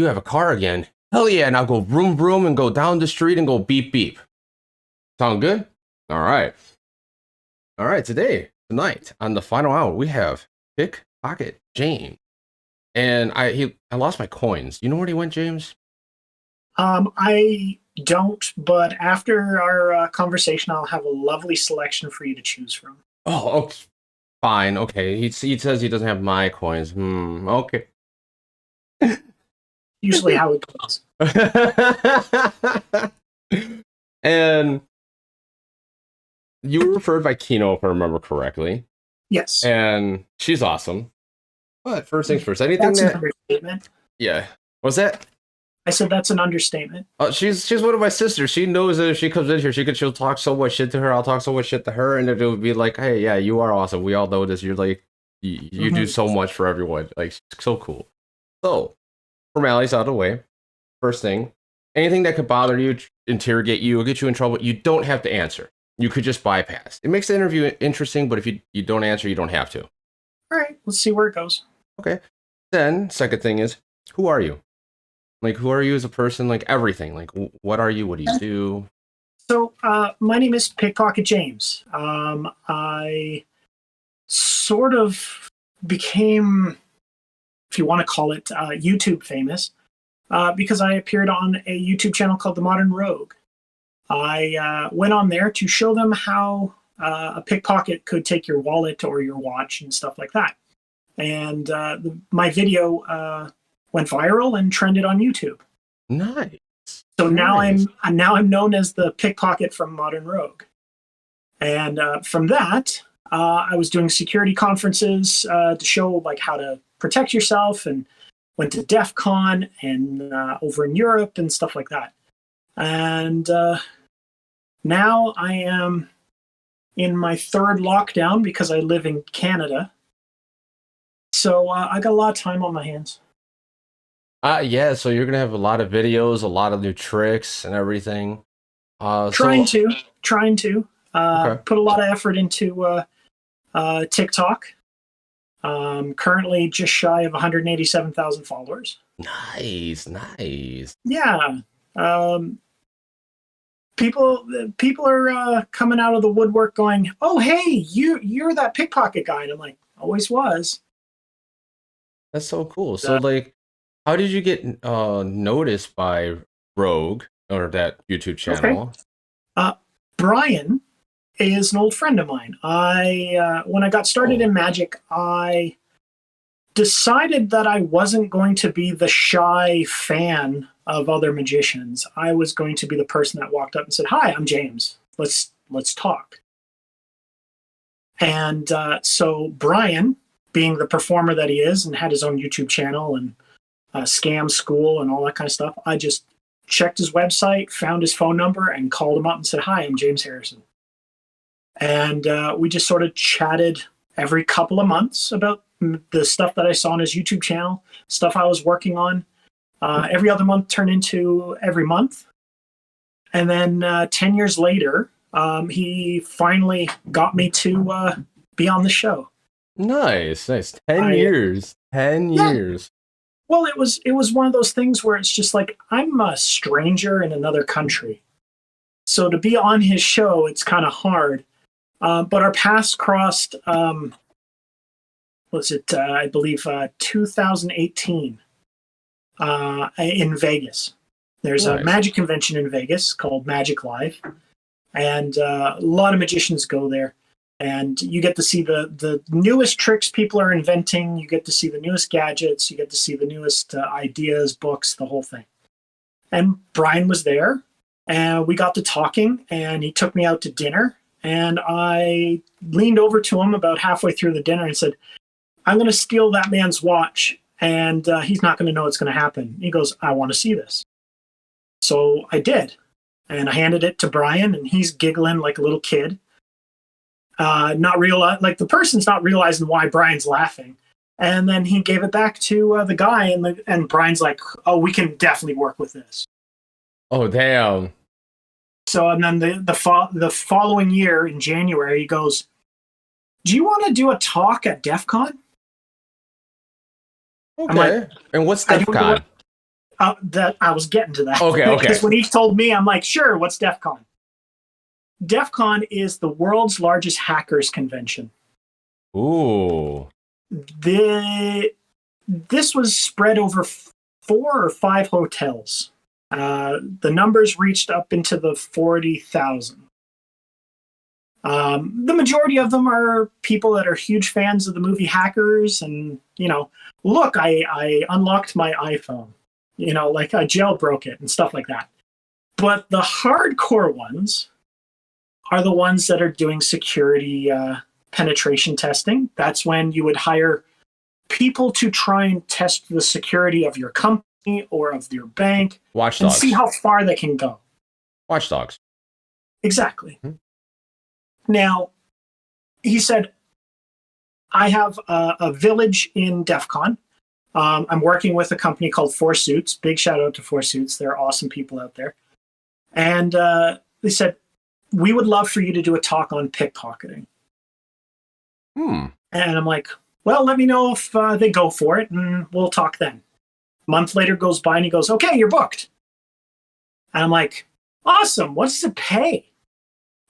you have a car again. Hell yeah, and I'll go vroom vroom and go down the street and go beep beep. Sound good? All right. All right, tonight, on the final hour, we have Pickpocket James. And I lost my coins. You know where he went, James? I don't, but after our conversation, I'll have a lovely selection for you to choose from. Oh, okay. Fine. Okay. He says he doesn't have my coins. Okay. Usually how it goes. And you were referred by Kino, if I remember correctly. Yes. And she's awesome. But first things first, anything That's an understatement. Yeah. What's that? I said that's an understatement. She's one of my sisters. She knows that if she comes in here, she'll talk so much shit to her. I'll talk so much shit to her, and it'll be like, hey, yeah, you are awesome. We all know this. You're like, you do so much for everyone. Like, so cool. So, formalities out of the way. First thing, anything that could bother you, interrogate you, or get you in trouble, you don't have to answer. You could just bypass. It makes the interview interesting, but if you don't answer, you don't have to. All right, let's see where it goes. Okay. Then, second thing is, who are you? Like, who are you as a person? Like, everything. Like, what are you? What do you do? So, my name is PickPocketJames. I sort of became, if you want to call it, YouTube famous because I appeared on a YouTube channel called The Modern Rogue. I went on there to show them how a pickpocket could take your wallet or your watch and stuff like that. And my video went viral and trended on YouTube. Nice. So now I'm known as the pickpocket from Modern Rogue. And from that, I was doing security conferences to show like how to protect yourself, and went to DEF CON and over in Europe and stuff like that. And now I am in my third lockdown because I live in Canada. So I got a lot of time on my hands. Yeah, so you're gonna have a lot of videos, a lot of new tricks and everything. Trying to Okay. put a lot of effort into TikTok. Currently just shy of 187,000 followers. Nice. Yeah. People are coming out of the woodwork going, "Oh, hey, you're that pickpocket guy," and I'm like, "Always was." That's so cool. So, like, how did you get noticed by Rogue or that YouTube channel? Okay. Brian is an old friend of mine. When I got started in Magic, I decided that I wasn't going to be the shy fan of other magicians. I was going to be the person that walked up and said, "Hi, I'm James. Let's talk." And so Brian, being the performer that he is and had his own YouTube channel and scam school and all that kind of stuff, I just checked his website, found his phone number, and called him up and said, "Hi, I'm James Harrison." And we just sort of chatted every couple of months about the stuff that I saw on his YouTube channel, stuff I was working on. Every other month turned into every month. And then 10 years later, he finally got me to be on the show. Nice. 10 years. 10 years. Well, it was one of those things where it's just like, I'm a stranger in another country. So to be on his show, it's kind of hard. But our paths crossed, I believe, 2018 in Vegas. There's a magic convention in Vegas called Magic Live. And a lot of magicians go there. And you get to see the newest tricks people are inventing. You get to see the newest gadgets. You get to see the newest ideas, books, the whole thing. And Brian was there. And we got to talking. And he took me out to dinner. And I leaned over to him about halfway through the dinner and said, "I'm going to steal that man's watch. And he's not going to know what's going to happen." He goes, "I want to see this." So I did. And I handed it to Brian. And he's giggling like a little kid. The person's not realizing why Brian's laughing. And then he gave it back to the guy, and Brian's like, "Oh, we can definitely work with this." Oh, damn. So, and then the following year in January, he goes, "Do you want to do a talk at DEF CON?" Okay. And what's DEF CON? That I was getting to that. Okay. Because when he told me, I'm like, sure, what's DEF CON? DEF CON is the world's largest hackers convention. Ooh. This was spread over 4 or 5 hotels. The numbers reached up into the 40,000. The majority of them are people that are huge fans of the movie Hackers, and look, I unlocked my iPhone, like I jailbroke it and stuff like that. But the hardcore ones are the ones that are doing security penetration testing. That's when you would hire people to try and test the security of your company or of your bank. Watchdogs. And see how far they can go. Watchdogs. Exactly. Now, he said, I have a village in DEF CON. I'm working with a company called Four Suits. Big shout out to Four Suits. They're awesome people out there. And they said, we would love for you to do a talk on pickpocketing. And I'm like, well, let me know if they go for it, and we'll talk then. A month later goes by, and he goes, okay, you're booked. And I'm like, awesome. What does it pay?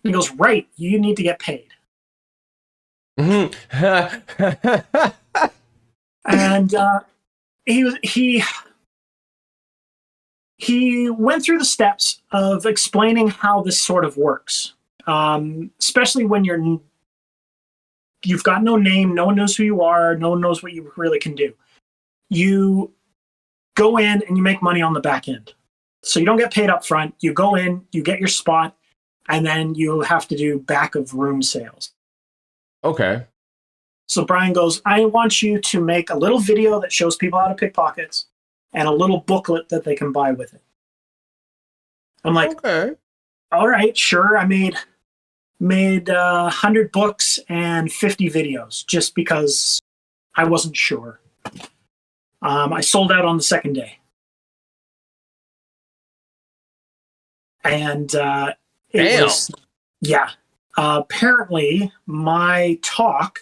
He goes, right, you need to get paid. And he went through the steps of explaining how this sort of works, especially when you've got no name, no one knows who you are, no one knows what you really can do. You go in and you make money on the back end. So you don't get paid up front. You go in, you get your spot, and then you have to do back of room sales. Okay. So Brian goes, I want you to make a little video that shows people how to pickpockets and a little booklet that they can buy with it. I'm like, okay, all right, sure. I made 100 books and 50 videos just because I wasn't sure. I sold out on the second day. And it was, yeah. Apparently, my talk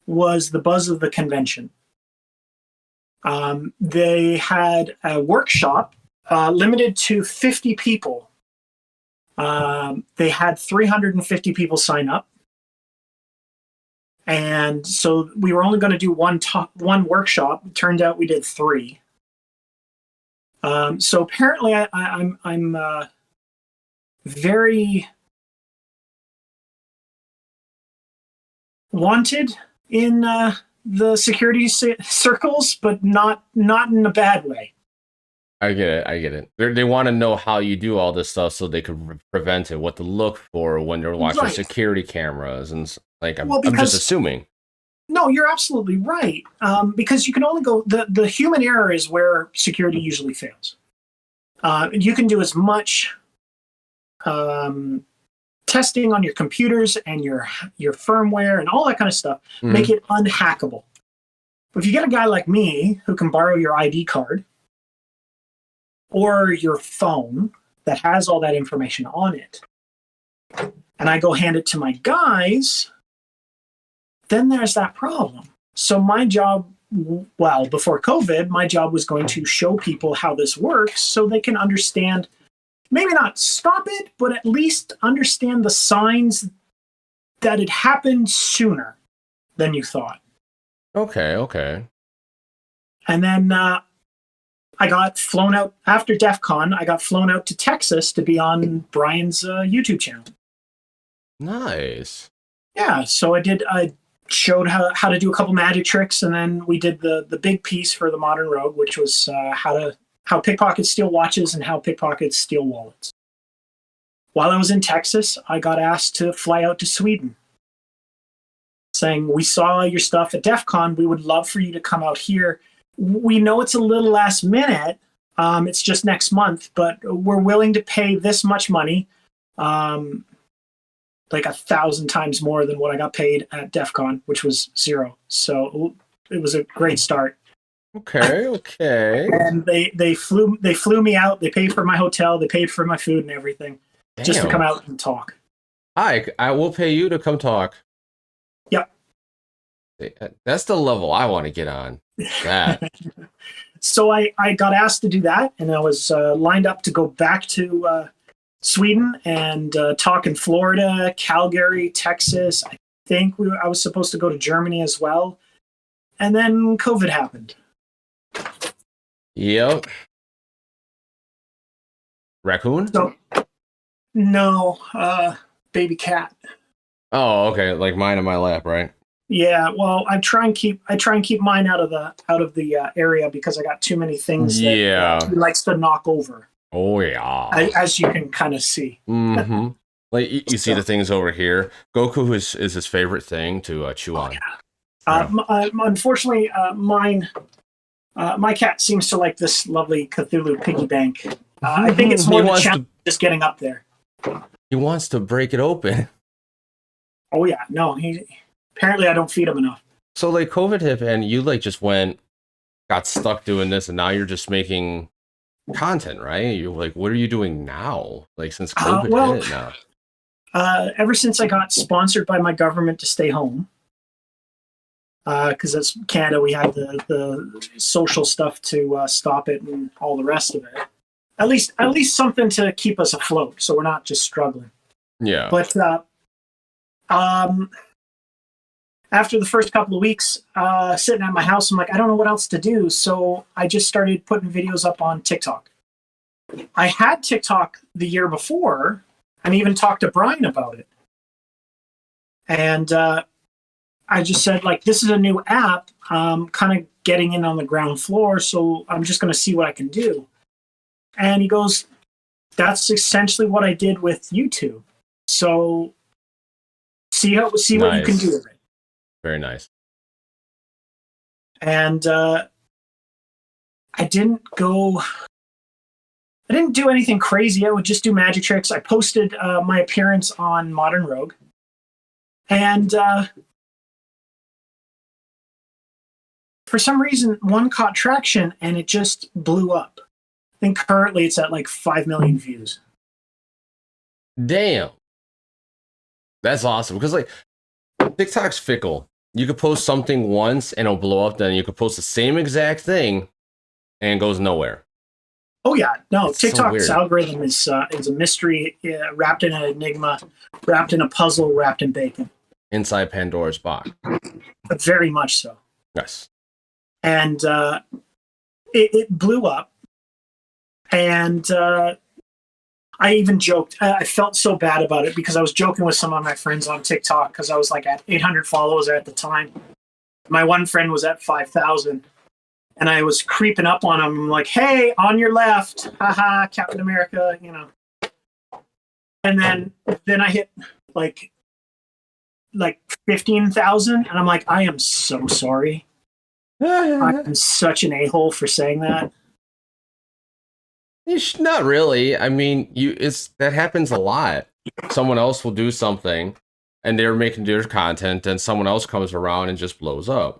was the buzz of the convention. They had a workshop limited to 50 people. They had 350 people sign up. And so we were only going to do one workshop. It turned out we did 3. So apparently I'm very wanted in the security circles, but not in a bad way. I get it. They want to know how you do all this stuff so they could prevent it, what to look for when they're watching security cameras, and I'm just assuming. No, you're absolutely right. Because you can only go the human error is where security usually fails. You can do as much testing on your computers and your firmware and all that kind of stuff, make it unhackable. But if you get a guy like me who can borrow your ID card or your phone that has all that information on it, and I go hand it to my guys, then there's that problem. So my job, well, before COVID, my job was going to show people how this works so they can understand, maybe not stop it, but at least understand the signs that it happened sooner than you thought. Okay. And then I got flown out after DEF CON. I got flown out to Texas to be on Brian's YouTube channel. Nice. Yeah, so I showed how to do a couple magic tricks, and then we did the big piece for the Modern Rogue, which was how pickpockets steal watches and how pickpockets steal wallets. While I was in Texas, I got asked to fly out to Sweden, saying, we saw your stuff at DEF CON. We would love for you to come out here. We know it's a little last minute. It's just next month, but we're willing to pay this much money, like 1,000 times more than what I got paid at DEF CON, which was 0. So it was a great start. Okay. And they flew me out. They paid for my hotel. They paid for my food and everything. Damn. Just to come out and talk. I will pay you to come talk. Yep. That's the level I want to get on. That. So I got asked to do that, and I was lined up to go back to Sweden and talk in Florida, Calgary, Texas. I think I was supposed to go to Germany as well. And then COVID happened. Yep. Raccoon? So, no, baby cat. Oh, okay. Like mine in my lap, right? Yeah, well, I try and keep mine out of the area because I got too many things that he likes to knock over. Oh yeah, as you can kind of see. Mm-hmm. Like you see the things over here. Goku is his favorite thing to chew on. Yeah. Unfortunately, my cat seems to like this lovely Cthulhu piggy bank. I think it's more the challenge just getting up there. He wants to break it open. Oh yeah, no, apparently I don't feed him enough. So like COVID hit and you like just got stuck doing this, and now you're just making content, right? You're like, what are you doing now? Like since COVID hit now. Ever since I got sponsored by my government to stay home, because that's Canada, we have the social stuff to stop it and all the rest of it. At least something to keep us afloat, so we're not just struggling. Yeah. But after the first couple of weeks sitting at my house, I'm like, I don't know what else to do, so I just started putting videos up on TikTok. I had TikTok the year before, and even talked to Brian about it. And I just said, like, this is a new app. Kind of getting in on the ground floor, so I'm just going to see what I can do. And he goes, that's essentially what I did with YouTube. So see what you can do with it. Very nice. And I didn't do anything crazy. I would just do magic tricks. I posted my appearance on Modern Rogue. And for some reason, one caught traction and it just blew up. I think currently it's at like 5 million views. Damn. That's awesome. Because like TikTok's fickle. You could post something once and it'll blow up. Then you could post the same exact thing and it goes nowhere. Oh yeah, no. It's TikTok's algorithm is a mystery wrapped in an enigma, wrapped in a puzzle, wrapped in bacon. Inside Pandora's box. Very much so. Yes. And it blew up. And I even joked. I felt so bad about it because I was joking with some of my friends on TikTok because I was like at 800 followers at the time. My one friend was at 5,000. And I was creeping up on him like, hey, on your left. Haha, Captain America, you know. And then I hit like 15,000. And I'm like, I am so sorry. I'm such an a-hole for saying that. Not really. I mean, that happens a lot. Someone else will do something and they're making their content and someone else comes around and just blows up.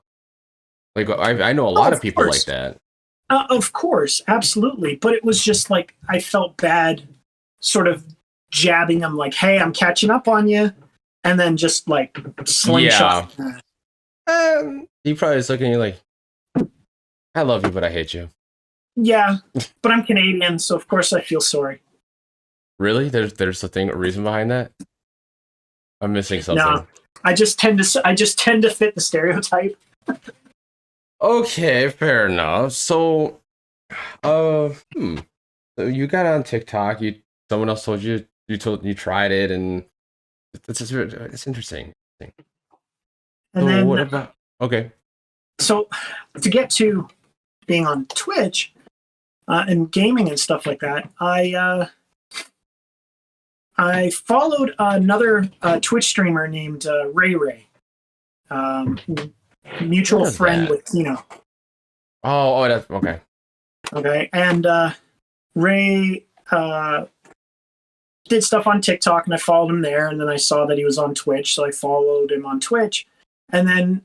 Like I know a lot of people like that. Of course, absolutely. But it was just like I felt bad sort of jabbing them like, hey, I'm catching up on you. And then just like slingshot. Yeah. He probably was looking at you like, I love you, but I hate you. Yeah, but I'm Canadian, so of course I feel sorry. Really? There's a reason behind that? I'm missing something. No, I just tend to fit the stereotype. Okay, fair enough. So, so you got on TikTok. Someone else told you tried it, and it's interesting. And so then, what about? Okay. So to get to being on Twitch and gaming and stuff like that, I followed another Twitch streamer named Ray. Mutual friend with Kino. Oh, that's okay. Okay, and Ray did stuff on TikTok, and I followed him there, and then I saw that he was on Twitch, so I followed him on Twitch, and then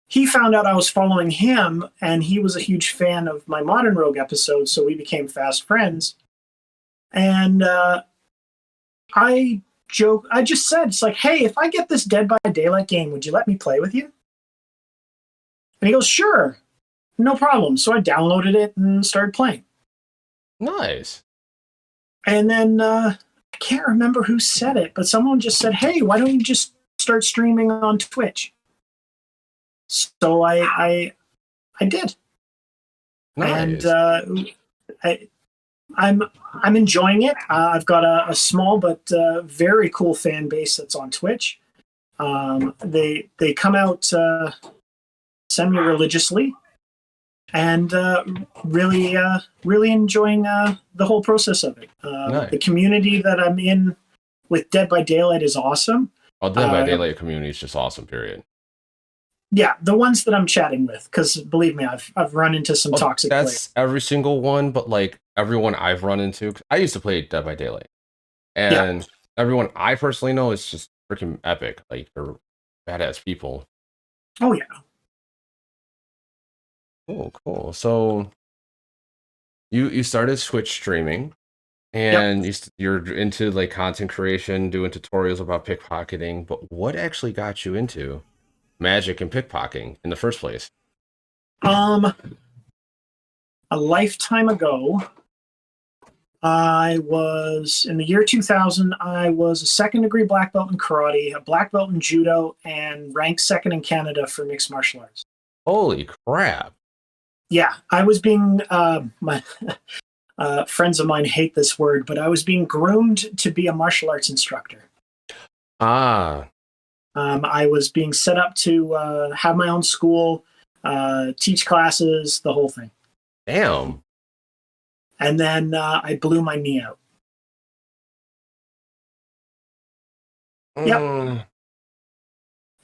he found out I was following him, and he was a huge fan of my Modern Rogue episode, so we became fast friends, and I just said, it's like, hey, if I get this Dead by Daylight game, would you let me play with you? And he goes, sure. no problem. So I downloaded it and started playing. Nice. And then I can't remember who said it, but someone just said, "Hey, why don't you just start streaming on Twitch?" So I did. Nice. And I'm enjoying it. I've got a small but very cool fan base that's on Twitch. They come out semi-religiously, and really enjoying the whole process of it. Nice. The community that I'm in with Dead by Daylight is awesome. Oh, Dead by Daylight community is just awesome. Period. Yeah, the ones that I'm chatting with, because believe me, I've run into some toxic That's players. every single one, but like everyone I've run into, I used to play Dead by Daylight, and everyone I personally know is just freaking epic. Like they're badass people. Oh yeah. Cool. So you started Twitch streaming, and you're into like content creation, doing tutorials about pickpocketing. But what actually got you into magic and pickpocketing in the first place? A lifetime ago, I was in the year 2000. I was a second-degree black belt in karate, a black belt in judo, and ranked second in Canada for mixed martial arts. Holy crap! Yeah, I was being my friends of mine hate this word, but I was being groomed to be a martial arts instructor. Ah. I was being set up to have my own school, teach classes, the whole thing. Damn. And then I blew my knee out. Yep.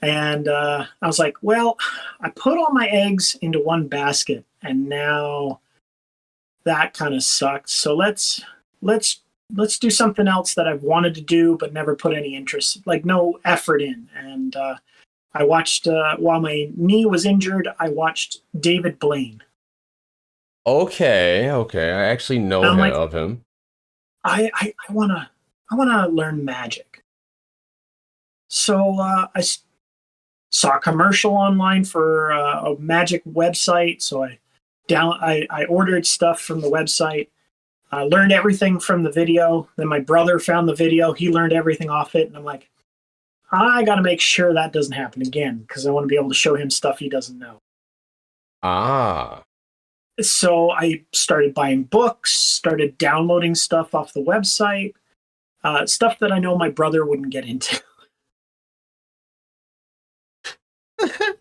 And I was like, well, I put all my eggs into one basket, and now that kind of sucked. So let's do something else that I've wanted to do but never put any interest, like no effort in. And I watched while my knee was injured, I watched David Blaine. Okay. I actually know of him. I wanna learn magic. So I saw a commercial online for a magic website. So I ordered stuff from the website. I learned everything from the video. Then my brother found the video. He learned everything off it, and I'm like, I got to make sure that doesn't happen again because I want to be able to show him stuff he doesn't know. Ah. So I started buying books, started downloading stuff off the website, stuff that I know my brother wouldn't get into.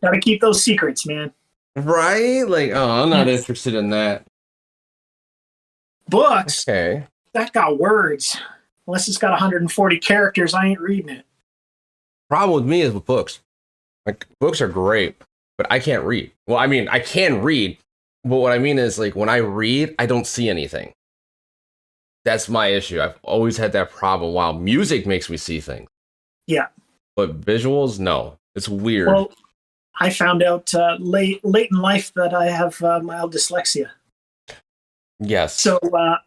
Got to keep those secrets, man. Right? Like, oh, I'm not interested in that. Books? Okay. That got words. Unless it's got 140 characters, I ain't reading it. Problem with me is with books. Like, books are great, but I can't read. Well, I mean, I can read, but what I mean is, like, when I read, I don't see anything. That's my issue. I've always had that problem. While music makes me see things. Yeah. But visuals, no. It's weird. Well, I found out late in life that I have mild dyslexia. Yes. So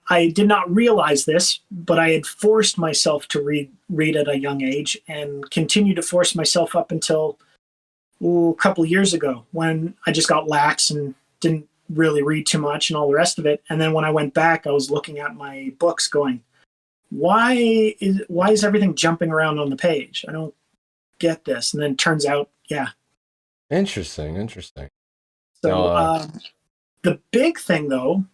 I did not realize this, but I had forced myself to read at a young age and continued to force myself up until a couple of years ago when I just got lax and didn't really read too much and all the rest of it. And then when I went back, I was looking at my books going, why is everything jumping around on the page? I don't get this. And then it turns out, yeah. Interesting. So the big thing, though,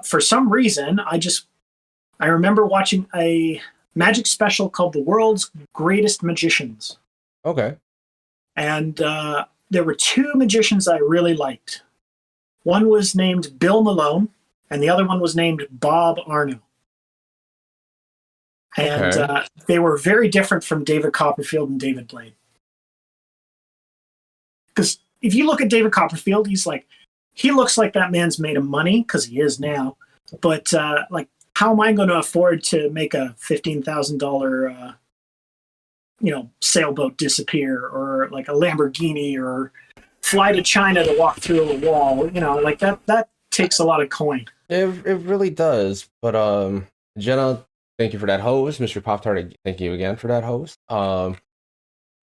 for some reason, I remember watching a magic special called The World's Greatest Magicians. Okay. And there were two magicians I really liked. One was named Bill Malone, and the other one was named Bob Arno. And they were very different from David Copperfield and David Blaine. Because if you look at David Copperfield, he looks like that man's made of money, because he is now. But like, how am I going to afford to make a $15,000 sailboat disappear, or like a Lamborghini, or fly to China to walk through a wall? Like that takes a lot of coin. It really does. But Jenna, thank you for that hose. Mr. Pop-Tart, thank you again for that hose.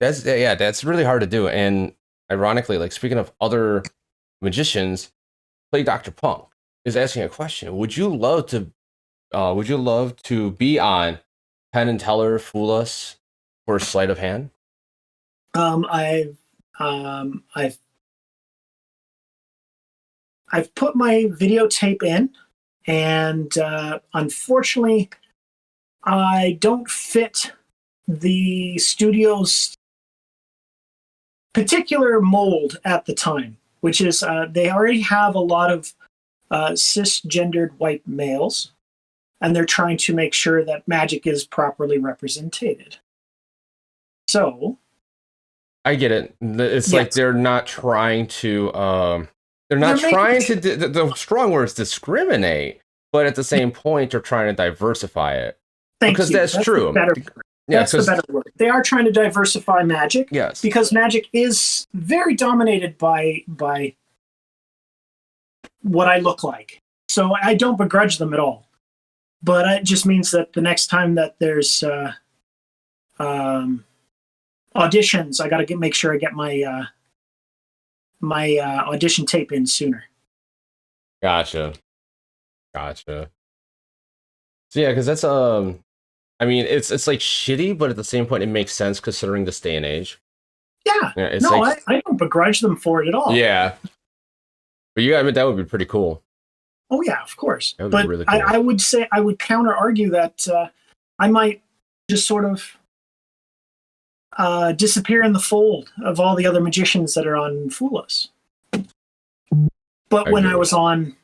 That's really hard to do. And ironically, like, speaking of other magicians, Play Dr. Punk is asking a question. Would you love to be on Penn and Teller Fool Us for sleight of hand? I've put my videotape in, and unfortunately, I don't fit the studio's particular mold at the time, which is they already have a lot of cisgendered white males, and they're trying to make sure that magic is properly represented. So, I get it. It's like they're not trying to. The strong word is discriminate, but at the same point, they're trying to diversify it. Because that's true. That's the better word. They are trying to diversify magic. Yes. Because magic is very dominated by what I look like. So I don't begrudge them at all. But it just means that the next time that there's auditions, I got to make sure I get my audition tape in sooner. Gotcha. So yeah, because that's I mean, it's like shitty, but at the same point, it makes sense considering this day and age. Yeah. It's no, like, I don't begrudge them for it at all. Yeah. But you gotta admit, that would be pretty cool. Oh yeah, of course. That would but be really cool. I would say, I would counter argue that I might just sort of disappear in the fold of all the other magicians that are on Fool Us. But when I was on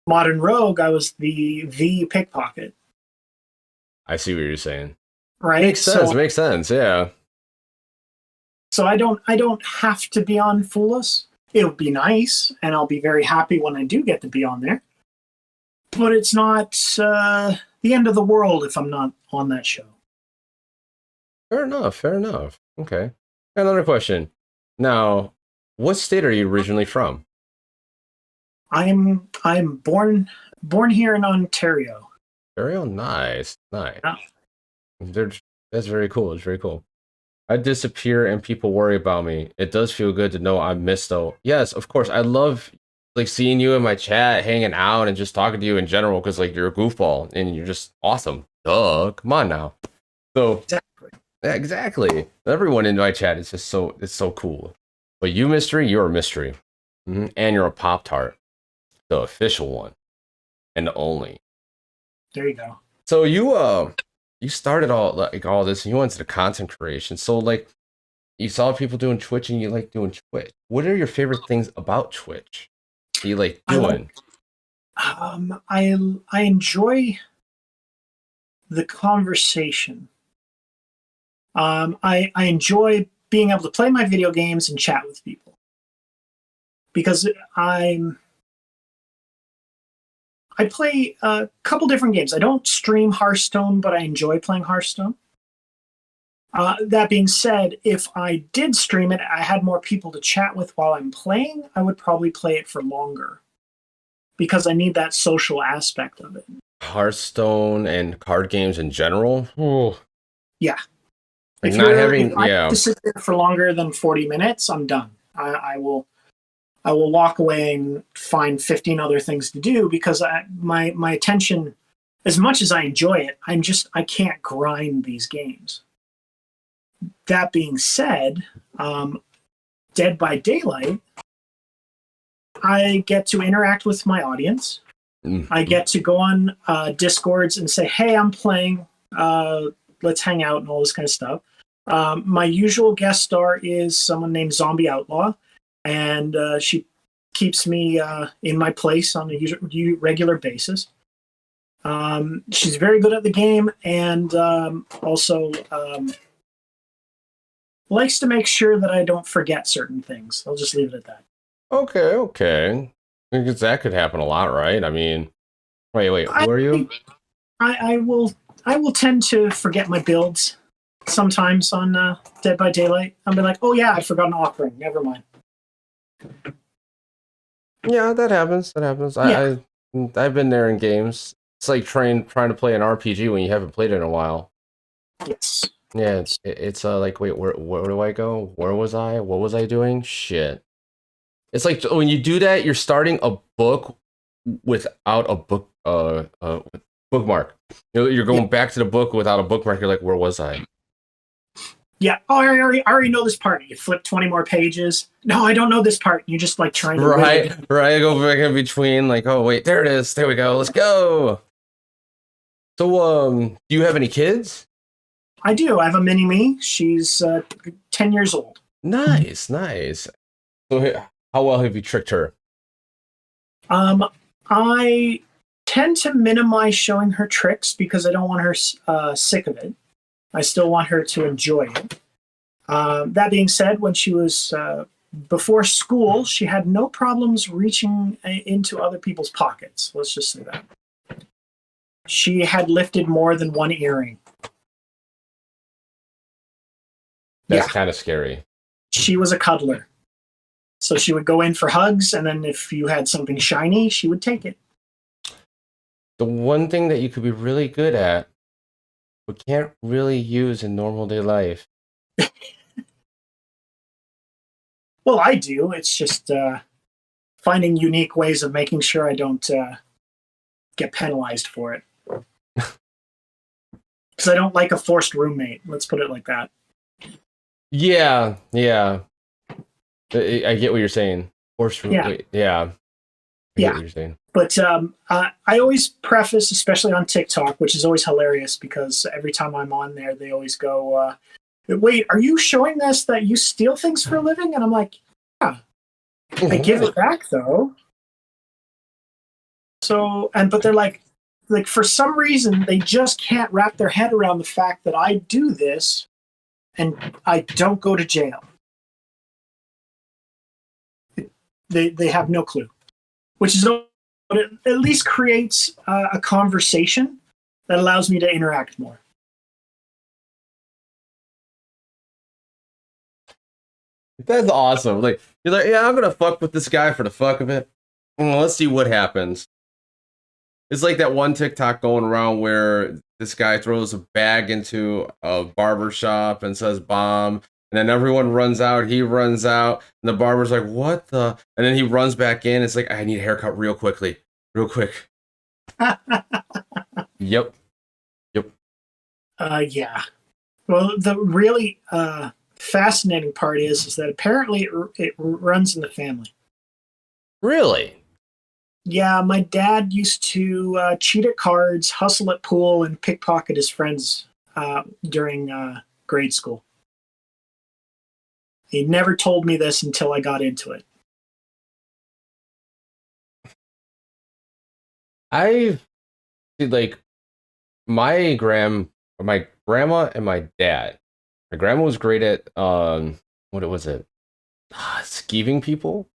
Modern Rogue, I was the pickpocket. I see what you're saying. Right? Makes sense, yeah. So I don't have to be on Fool Us. It would be nice, and I'll be very happy when I do get to be on there. But it's not the end of the world if I'm not on that show. Fair enough. Okay. Another question. Now, what state are you originally from? I'm born here in Ontario. Ontario? Nice. Yeah. That's very cool. It's very cool. I disappear and people worry about me. It does feel good to know I'm missed though. Yes, of course. I love like seeing you in my chat, hanging out, and just talking to you in general because like you're a goofball and you're just awesome. Duh, come on now. So exactly. Everyone in my chat is just so cool. But you mystery, you're a mystery, and you're a Pop-Tart, the official one, and the only. There you go. So you started all this, and you went into the content creation. So like, you saw people doing Twitch, and you like doing Twitch. What are your favorite things about Twitch? You like doing? I enjoy the conversation. I enjoy being able to play my video games and chat with people because I play a couple different games. I don't stream Hearthstone, but I enjoy playing Hearthstone. That being said, if I did stream it, I had more people to chat with while I'm playing, I would probably play it for longer because I need that social aspect of it. Hearthstone and card games in general? Ooh. Yeah. Like if I have to sit there for longer than 40 minutes, I'm done. I will walk away and find 15 other things to do because my attention, as much as I enjoy it, I can't grind these games. That being said, Dead by Daylight, I get to interact with my audience. I get to go on Discords and say, hey, I'm playing, let's hang out and all this kind of stuff. My usual guest star is someone named Zombie Outlaw, and she keeps me in my place on a regular basis. She's very good at the game and also likes to make sure that I don't forget certain things. I'll just leave it at that. Okay. Because that could happen a lot, right? I mean, wait, who are you? I will tend to forget my builds sometimes on Dead by Daylight. I'll be like, oh yeah, I forgot an offering. Never mind. Yeah, that happens. Yeah. I've been there in games. It's like trying to play an RPG when you haven't played it in a while. Yes. Yeah, it's like, wait, where do I go? Where was I? What was I doing? Shit. It's like when you do that, you're starting a book without a bookmark. You're going back to the book without a bookmark. You're like, where was I? Yeah. Oh, I already know this part. You flip 20 more pages. No, I don't know this part. You just like trying to right. I go back in between. Like, oh wait, there it is. There we go. Let's go. So, do you have any kids? I do. I have a mini me. She's 10 years old. Nice. So, how well have you tricked her? I tend to minimize showing her tricks because I don't want her sick of it. I still want her to enjoy it. That being said, when she was before school, she had no problems reaching into other people's pockets. Let's just say that. She had lifted more than one earring. That's kind of scary. She was a cuddler. So she would go in for hugs, and then if you had something shiny, she would take it. The one thing that you could be really good at, but can't really use in normal day life. Well, I do. It's just finding unique ways of making sure I don't get penalized for it. Because I don't like a forced roommate. Let's put it like that. Yeah. I get what you're saying. Forced roommate. Yeah. I get what you're saying. But I always preface, especially on TikTok, which is always hilarious because every time I'm on there, they always go, wait, are you showing us that you steal things for a living? And I'm like, yeah. I give it back, though. So, but they're like, for some reason, they just can't wrap their head around the fact that I do this and I don't go to jail. They have no clue, which is but it at least creates a conversation that allows me to interact more. That's awesome. Like, you're like, yeah, I'm gonna fuck with this guy for the fuck of it. Let's see what happens. It's like that one TikTok going around where this guy throws a bag into a barber shop and says bomb, and then everyone runs out, he runs out, and the barber's like, what the? And then he runs back in, it's like, I need a haircut real quick. Yep. Yeah. Well, the really fascinating part is that apparently it runs in the family. Really? Yeah, my dad used to cheat at cards, hustle at pool, and pickpocket his friends during grade school. He never told me this until I got into it. I see, like, my grandma and my dad. My grandma was great at what was it? Skeeving people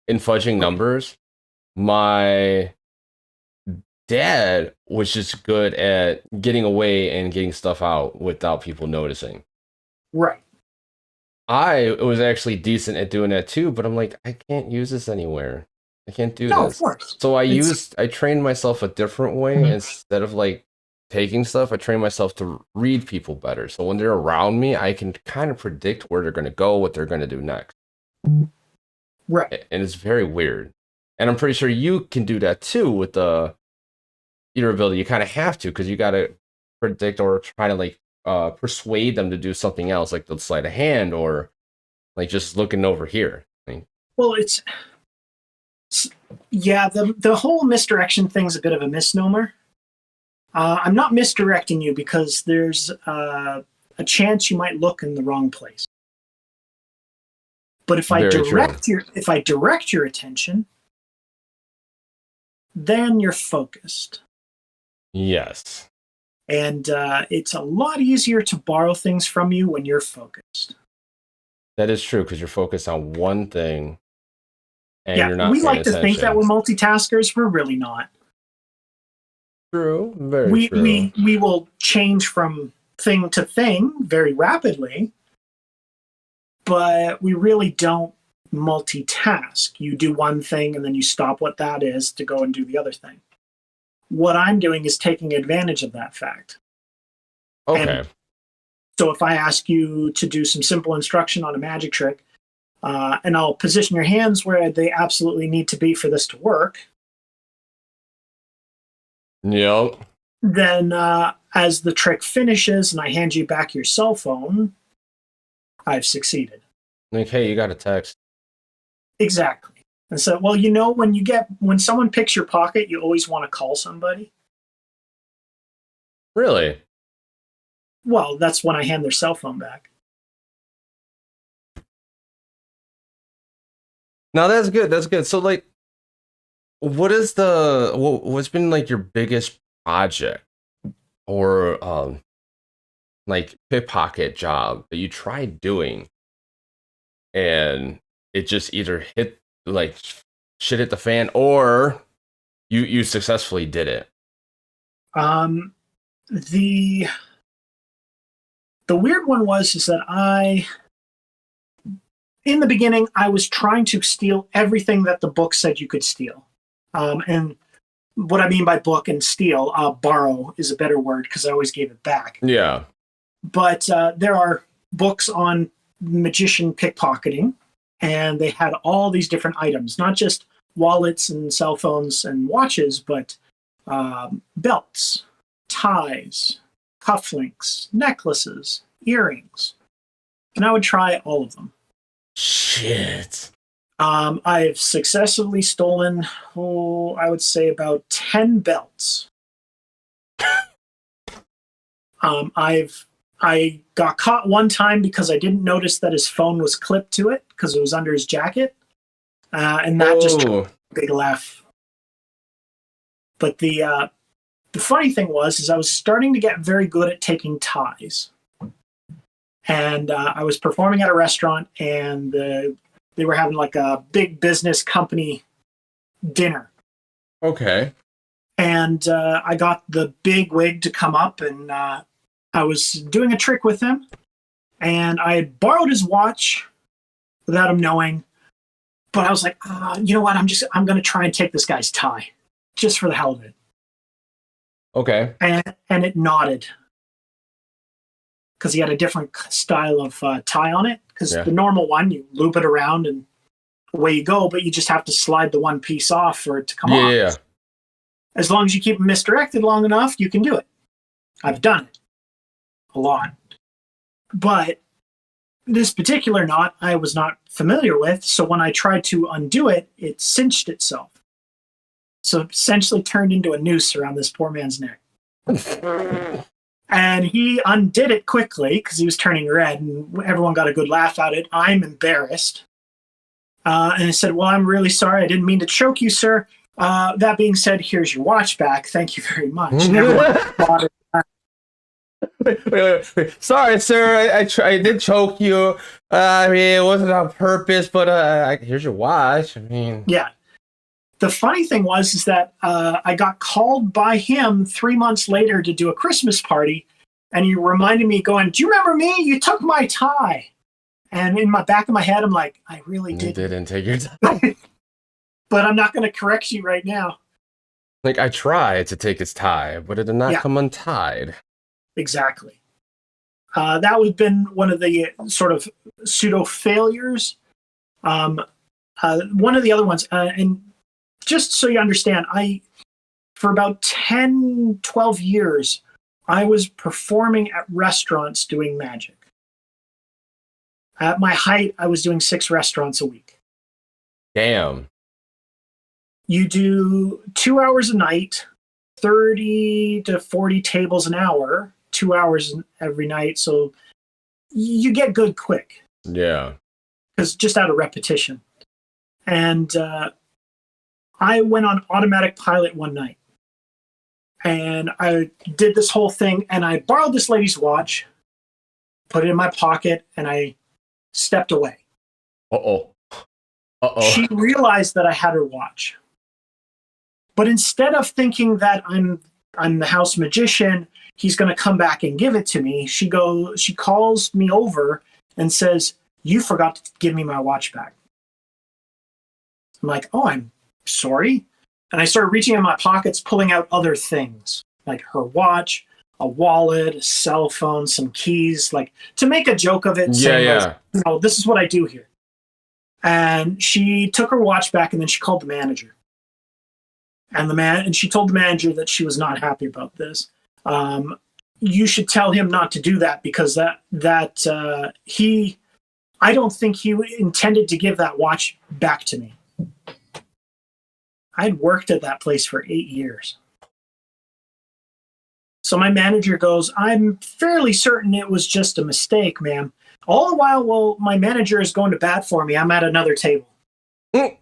and fudging numbers. My dad was just good at getting away and getting stuff out without people noticing. Right. I was actually decent at doing that too, but I'm like, I can't use this anywhere. I can't do this. Of course. So I trained myself a different way. Instead of like taking stuff, I trained myself to read people better. So when they're around me, I can kind of predict where they're going to go, what they're going to do next. Right. And it's very weird. And I'm pretty sure you can do that too with your ability. You kind of have to, because you got to predict or try to like persuade them to do something else, like they'll slide a hand or like just looking over here. Well, yeah, the whole misdirection thing's a bit of a misnomer. I'm not misdirecting you because there's a chance you might look in the wrong place. But if I direct your attention, then you're focused. Yes. And it's a lot easier to borrow things from you when you're focused. That is true, because you're focused on one thing. And yeah, you're not we like to think that we're multitaskers. We're really not. True. Very true. We will change from thing to thing very rapidly, but we really don't multitask. You do one thing and then you stop what that is to go and do the other thing. What I'm doing is taking advantage of that fact. Okay. And so if I ask you to do some simple instruction on a magic trick, and I'll position your hands where they absolutely need to be for this to work, Yep. Then as the trick finishes and I hand you back your cell phone, I've succeeded. Like, hey, you got a text. Exactly. And so, well, when someone picks your pocket, you always want to call somebody. Really? Well, that's when I hand their cell phone back. Now that's good. That's good. So, like, what's been like your biggest project or like pickpocket job that you tried doing and it just either hit like shit hit the fan or you successfully did it? The weird one is that in the beginning, I was trying to steal everything that the book said you could steal. And what I mean by book and steal, borrow is a better word because I always gave it back. Yeah. But there are books on magician pickpocketing, and they had all these different items, not just wallets and cell phones and watches, but belts, ties, cufflinks, necklaces, earrings. And I would try all of them. Shit. I've successfully stolen, I would say about 10 belts. I got caught one time because I didn't notice that his phone was clipped to it because it was under his jacket. And that just took a big laugh. But the funny thing is I was starting to get very good at taking ties. And I was performing at a restaurant, and they were having like a big business company dinner. Okay. And I got the big wig to come up, and I was doing a trick with him, and I had borrowed his watch without him knowing. But I was like, you know what? I'm going to try and take this guy's tie just for the hell of it. Okay. And it nodded because he had a different style of tie on it. Because the normal one, you loop it around and away you go, but you just have to slide the one piece off for it to come off. Yeah. As long as you keep them misdirected long enough, you can do it. I've done it a lot. But this particular knot I was not familiar with, so when I tried to undo it, it cinched itself. So it essentially turned into a noose around this poor man's neck. And he undid it quickly because he was turning red, and everyone got a good laugh at it. I'm embarrassed. And I said, well, I'm really sorry. I didn't mean to choke you, sir. That being said, here's your watch back. Thank you very much. And everyone bought it. Wait. Sorry, sir. I did choke you. I mean, it wasn't on purpose, but here's your watch. I mean, yeah. The funny thing is that I got called by him 3 months later to do a Christmas party, and he reminded me, going, "Do you remember me? You took my tie." And in my back of my head, I'm like, I really did. You didn't take your tie. But I'm not going to correct you right now. Like, I tried to take his tie, but it did not come untied. Exactly. That would have been one of the sort of pseudo failures. One of the other ones, and just so you understand, for about 10, 12 years, I was performing at restaurants doing magic. At my height, I was doing 6 restaurants a week. Damn. You do 2 hours a night, 30 to 40 tables an hour, 2 hours every night. So you get good quick. Yeah. Because just out of repetition. And I went on automatic pilot one night. And I did this whole thing, and I borrowed this lady's watch, put it in my pocket, and I stepped away. Uh-oh. She realized that I had her watch. But instead of thinking that I'm the house magician, he's going to come back and give it to me, she calls me over and says, "You forgot to give me my watch back." I'm like, "Oh, I'm sorry." And I started reaching in my pockets, pulling out other things, like her watch, a wallet, a cell phone, some keys, like to make a joke of it. Saying, this is what I do here. And she took her watch back, and then she called the manager. And she told the manager that she was not happy about this. You should tell him not to do that because I don't think he intended to give that watch back to me. I'd worked at that place for 8 years. So my manager goes, I'm fairly certain it was just a mistake, ma'am. All the while my manager is going to bat for me, I'm at another table. And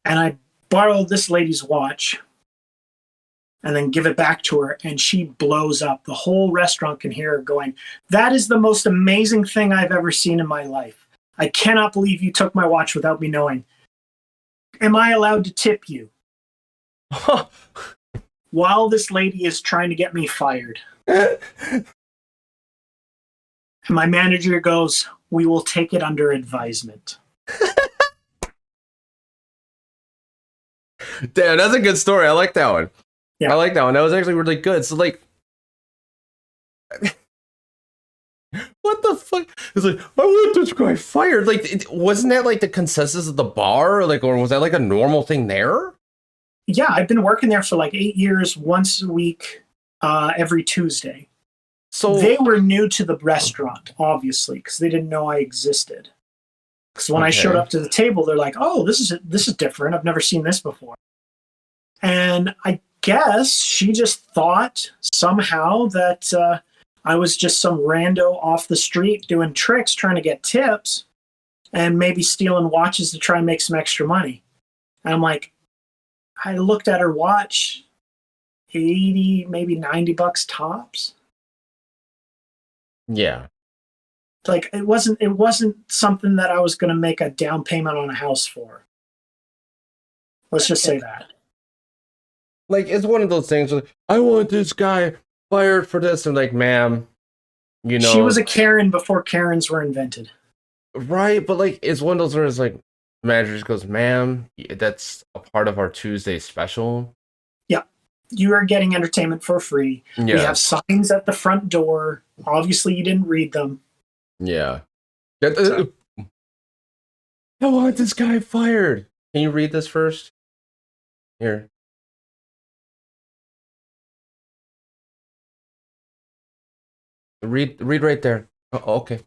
I borrow this lady's watch and then give it back to her, and she blows up. The whole restaurant can hear her going, that is the most amazing thing I've ever seen in my life. I cannot believe you took my watch without me knowing. Am I allowed to tip you? While this lady is trying to get me fired. And my manager goes, we will take it under advisement. Damn, that's a good story. I like that one. Yeah. I like that one. That was actually really good. So, like, what the fuck? It's like, I want this guy fired. Like, wasn't that like the consensus of the bar? Like, or was that like a normal thing there? Yeah, I've been working there for like 8 years, once a week, every Tuesday. So they were new to the restaurant, obviously, because they didn't know I existed. Because when I showed up to the table, they're like, "Oh, this is different. I've never seen this before." And I guess she just thought somehow that I was just some rando off the street doing tricks, trying to get tips, and maybe stealing watches to try and make some extra money. And I'm like, I looked at her watch, 80, maybe $90 tops. Yeah. Like it wasn't something that I was going to make a down payment on a house for. Let's just say that. Like, it's one of those things like, I want this guy fired for this. And like, ma'am, you know. She was a Karen before Karens were invented. Right, but like, it's one of those where it's like, the manager just goes, ma'am, that's a part of our Tuesday special. Yeah. You are getting entertainment for free. Yes. We have signs at the front door. Obviously, you didn't read them. Yeah. I want this guy fired. Can you read this first? Here. Read right there. Oh, okay.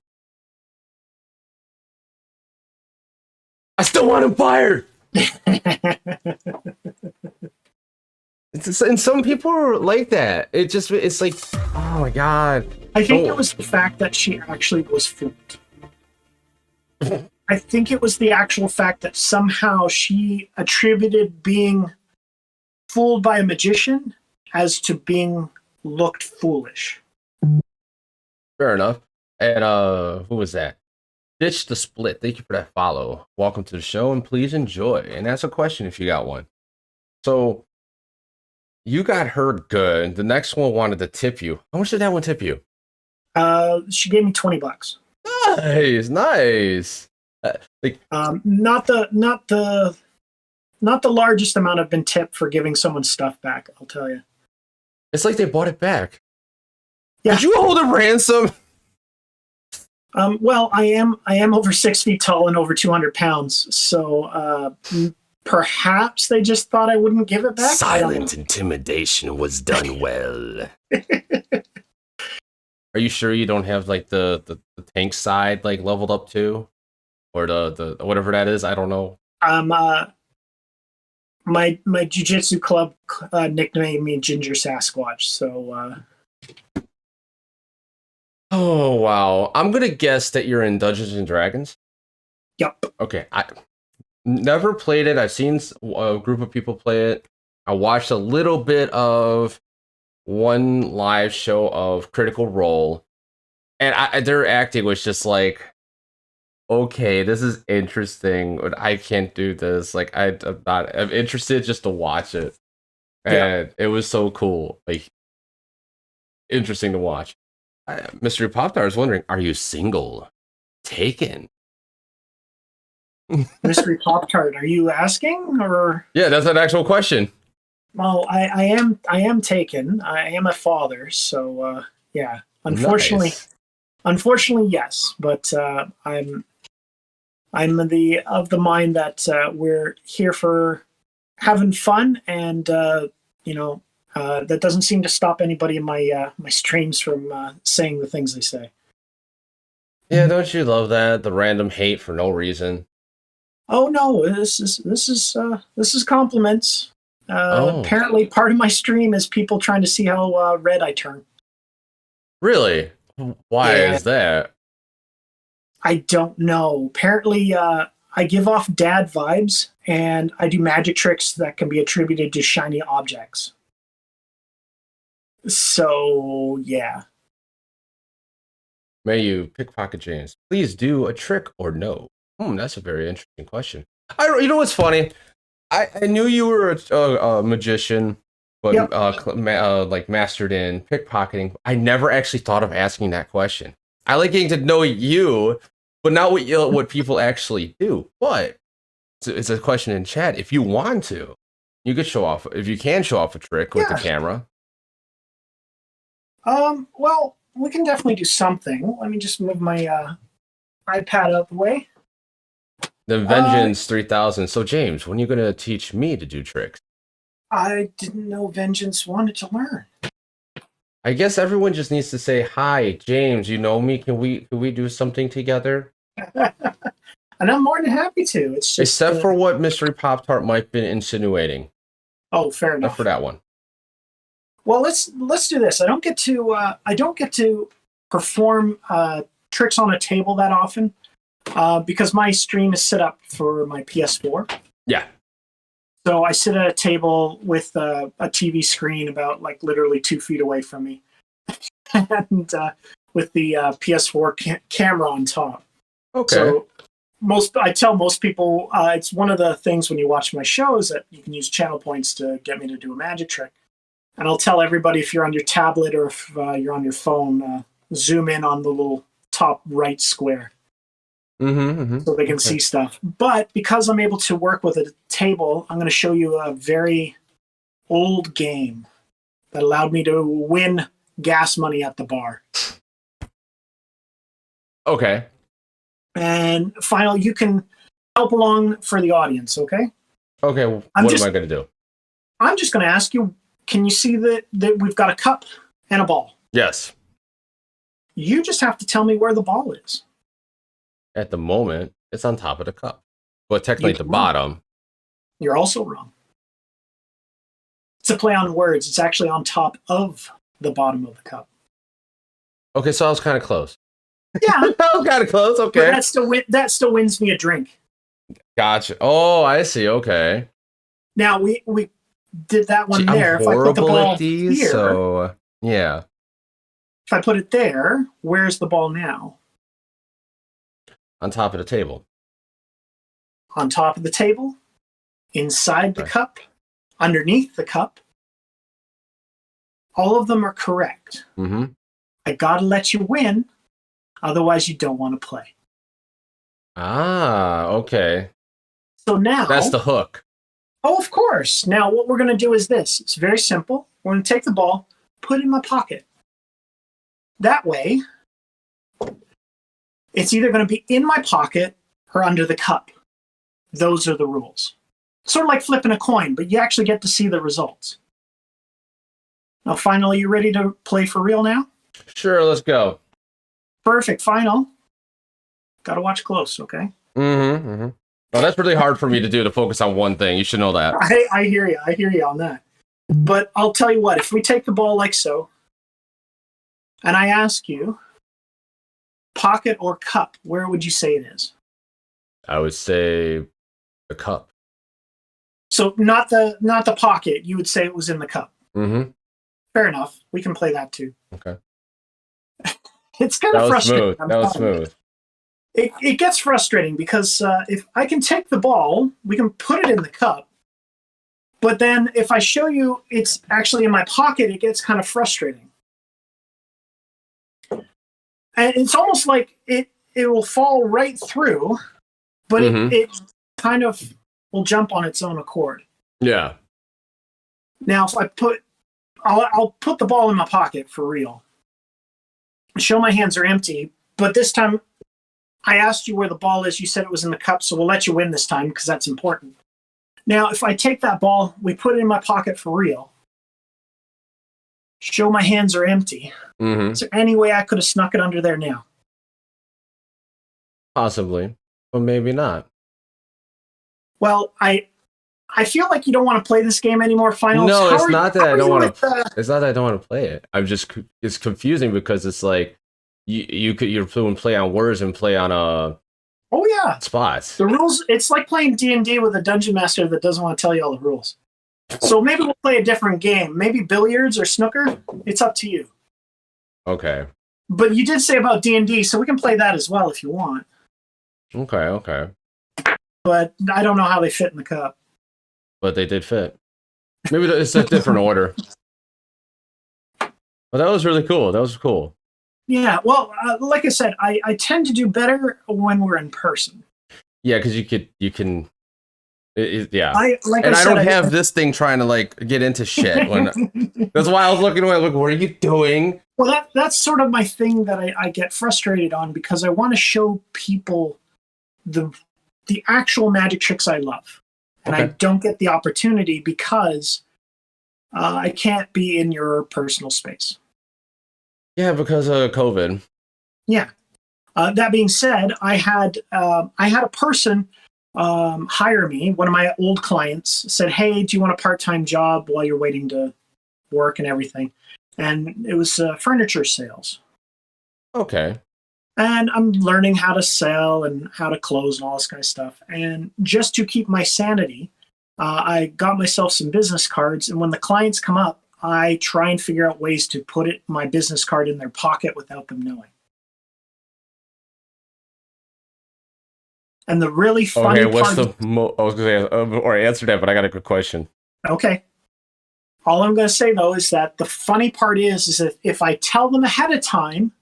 I still want him fired. And some people are like that. It's like, oh my god. I think it was the fact that she actually was fooled. I think it was the actual fact that somehow she attributed being fooled by a magician as to being looked foolish. Fair enough. And who was that? Ditch the Split. Thank you for that follow. Welcome to the show, and please enjoy. And ask a question if you got one. So you got her good. The next one wanted to tip you. How much did that one tip you? She gave me $20. Nice. Not the largest amount I've been tipped for giving someone stuff back, I'll tell you. It's like they bought it back. Yeah. Did you hold a ransom? Well, I am over 6 feet tall and over 200 pounds, so perhaps they just thought I wouldn't give it back. Silent intimidation was done well. Are you sure you don't have like the tank side like leveled up too, or the whatever that is? I don't know. My jiu-jitsu club nicknamed me Ginger Sasquatch, so. Oh wow! I'm gonna guess that you're in Dungeons and Dragons. Yep. Okay, I never played it. I've seen a group of people play it. I watched a little bit of one live show of Critical Role, and their acting was just like, okay, this is interesting, but I can't do this. Like, I'm interested just to watch it, and it was so cool, like interesting to watch. Mystery Pop-Tart is wondering, are you single? Taken? Mystery Pop-Tart, are you asking, or? Yeah, that's an actual question. Well, I am taken. I am a father, so yeah. Unfortunately, yes. But I'm of the mind that we're here for having fun, and that doesn't seem to stop anybody in my streams from saying the things they say. Yeah, don't you love that? The random hate for no reason. Oh no, this is compliments. Apparently, part of my stream is people trying to see how red I turn. Really? Why is that? I don't know. Apparently, I give off dad vibes, and I do magic tricks that can be attributed to shiny objects. So, yeah. May you pickpocket James please do a trick or no? That's a very interesting question. You know what's funny? I knew you were a magician, but Yep. like mastered in pickpocketing. I never actually thought of asking that question. I like getting to know you, but not what people actually do. But it's a question in chat. If you want to, you could show off. If you can show off a trick with the camera. Well, we can definitely do something. Let me just move my iPad out the way. The Vengeance 3000. So, James, when are you going to teach me to do tricks? I didn't know Vengeance wanted to learn. I guess everyone just needs to say, hi, James, you know me? Can we do something together? And I'm more than happy to. It's just, except for what Mystery Pop-Tart might have been insinuating. Oh, fair enough. Except for that one. Well, let's do this. I don't get to perform tricks on a table that often because my stream is set up for my PS4. Yeah. So I sit at a table with a TV screen about like literally 2 feet away from me, and with the PS4 camera on top. Okay. So I tell most people it's one of the things when you watch my shows that you can use channel points to get me to do a magic trick. And I'll tell everybody if you're on your tablet or if you're on your phone, zoom in on the little top right square so they can see stuff. But because I'm able to work with a table, I'm going to show you a very old game that allowed me to win gas money at the bar. Okay. And Final, you can help along for the audience, okay? Okay, what am I going to do? I'm just going to ask you, can you see that we've got a cup and a ball? Yes. You just have to tell me where the ball is. At the moment, it's on top of the cup. But technically at the bottom. You're also wrong. It's a play on words. It's actually on top of the bottom of the cup. Okay, so I was kind of close. Yeah. I was kind of close, okay. But that still wins me a drink. Gotcha. Oh, I see, okay. Now, we did that one there. I'm horrible if I put the ball at these, here, so yeah. If I put it there, where's the ball now? On top of the table. On top of the table, inside the cup, underneath the cup. All of them are correct. Mm-hmm. I gotta let you win, otherwise you don't want to play. Ah, okay. So now... That's the hook. Oh, of course. Now what we're going to do is this. It's very simple. We're going to take the ball, put it in my pocket. That way, it's either going to be in my pocket or under the cup. Those are the rules. Sort of like flipping a coin, but you actually get to see the results. Now, finally, you ready to play for real now? Sure, let's go. Perfect. Final. Got to watch close, okay? Mm-hmm, mm-hmm. Well, that's really hard for me to do, to focus on one thing. You should know that. I hear you. I hear you on that. But I'll tell you what. If we take the ball like so, and I ask you, pocket or cup, where would you say it is? I would say the cup. So not the pocket. You would say it was in the cup. Mm-hmm. Fair enough. We can play that too. Okay. It's kind of frustrating. That was smooth. It gets frustrating because if I can take the ball, we can put it in the cup. But then if I show you it's actually in my pocket, it gets kind of frustrating. And it's almost like it will fall right through, but it kind of will jump on its own accord. Yeah. Now, if I'll put the ball in my pocket for real. Show my hands are empty, but this time I asked you where the ball is. You said it was in the cup, so we'll let you win this time because that's important. Now, if I take that ball, we put it in my pocket for real, show my hands are empty, is there any way I could have snuck it under there now? Possibly, but maybe not. Well, I feel like you don't want to play this game anymore, Finals. No, it's not that I don't want to. It's not that I don't want to play it. It's confusing because it's like you're play on words and play on oh yeah, spots. The rules. It's like playing D&D with a dungeon master that doesn't want to tell you all the rules. So maybe we'll play a different game. Maybe billiards or snooker. It's up to you. Okay. But you did say about D&D, so we can play that as well if you want. Okay. But I don't know how they fit in the cup. But they did fit. Maybe it's a different order. But that was really cool. That was cool. Yeah, well, like I said, I tend to do better when we're in person. Yeah, because you can. Yeah. I don't have this thing trying to like get into shit. That's why I was looking away. Like, what are you doing? Well, that's sort of my thing that I get frustrated on because I want to show people the actual magic tricks I love. And I don't get the opportunity because I can't be in your personal space. Yeah, because of COVID. Yeah. That being said, I had a person hire me. One of my old clients said, "Hey, do you want a part-time job while you're waiting to work and everything?" And it was furniture sales. Okay. And I'm learning how to sell and how to close and all this kind of stuff. And just to keep my sanity, I got myself some business cards. And when the clients come up, I try and figure out ways to put my business card in their pocket without them knowing. And the really funny part... I was going to say, or answer that, but I got a good question. Okay. All I'm going to say, though, is that the funny part is that if I tell them ahead of time,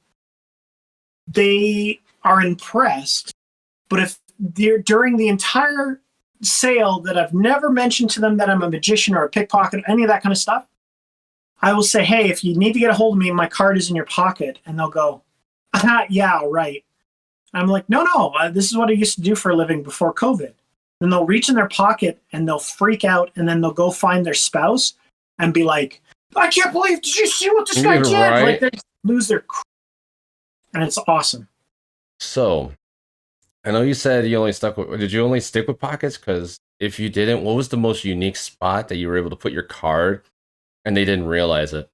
they are impressed. But if they're during the entire sale that I've never mentioned to them that I'm a magician or a pickpocket, any of that kind of stuff, I will say, "Hey, if you need to get a hold of me, my card is in your pocket." And they'll go, "Yeah, right." I'm like, no, this is what I used to do for a living before COVID. Then they'll reach in their pocket and they'll freak out and then they'll go find their spouse and be like, "I can't believe, did you see what this guy did?" Right. Like they lose their and it's awesome. So, I know you said you only did you only stick with pockets? Because if you didn't, what was the most unique spot that you were able to put your card and they didn't realize it?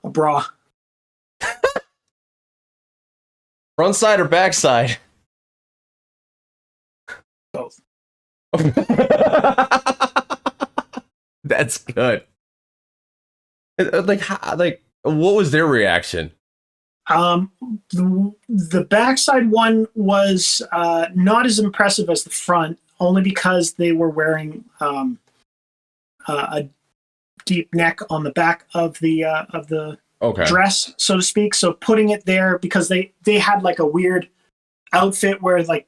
A bra. Front side or back side? Both. That's good. Like, what was their reaction? The backside one was not as impressive as the front, only because they were wearing a deep neck on the back of the dress, so to speak. So putting it there because they had like a weird outfit where like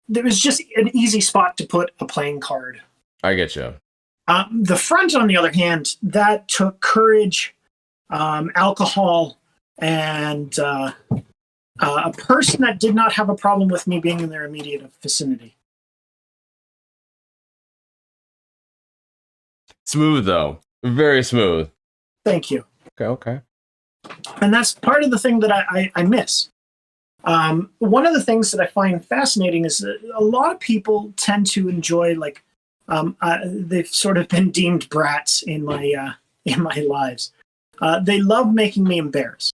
there was just an easy spot to put a playing card. I get you. The front, on the other hand, that took courage, alcohol, and a person that did not have a problem with me being in their immediate vicinity. Smooth, though. Very smooth. Thank you. Okay. And that's part of the thing that I miss. One of the things that I find fascinating is that a lot of people tend to enjoy, like, they've sort of been deemed brats in my lives. They love making me embarrassed.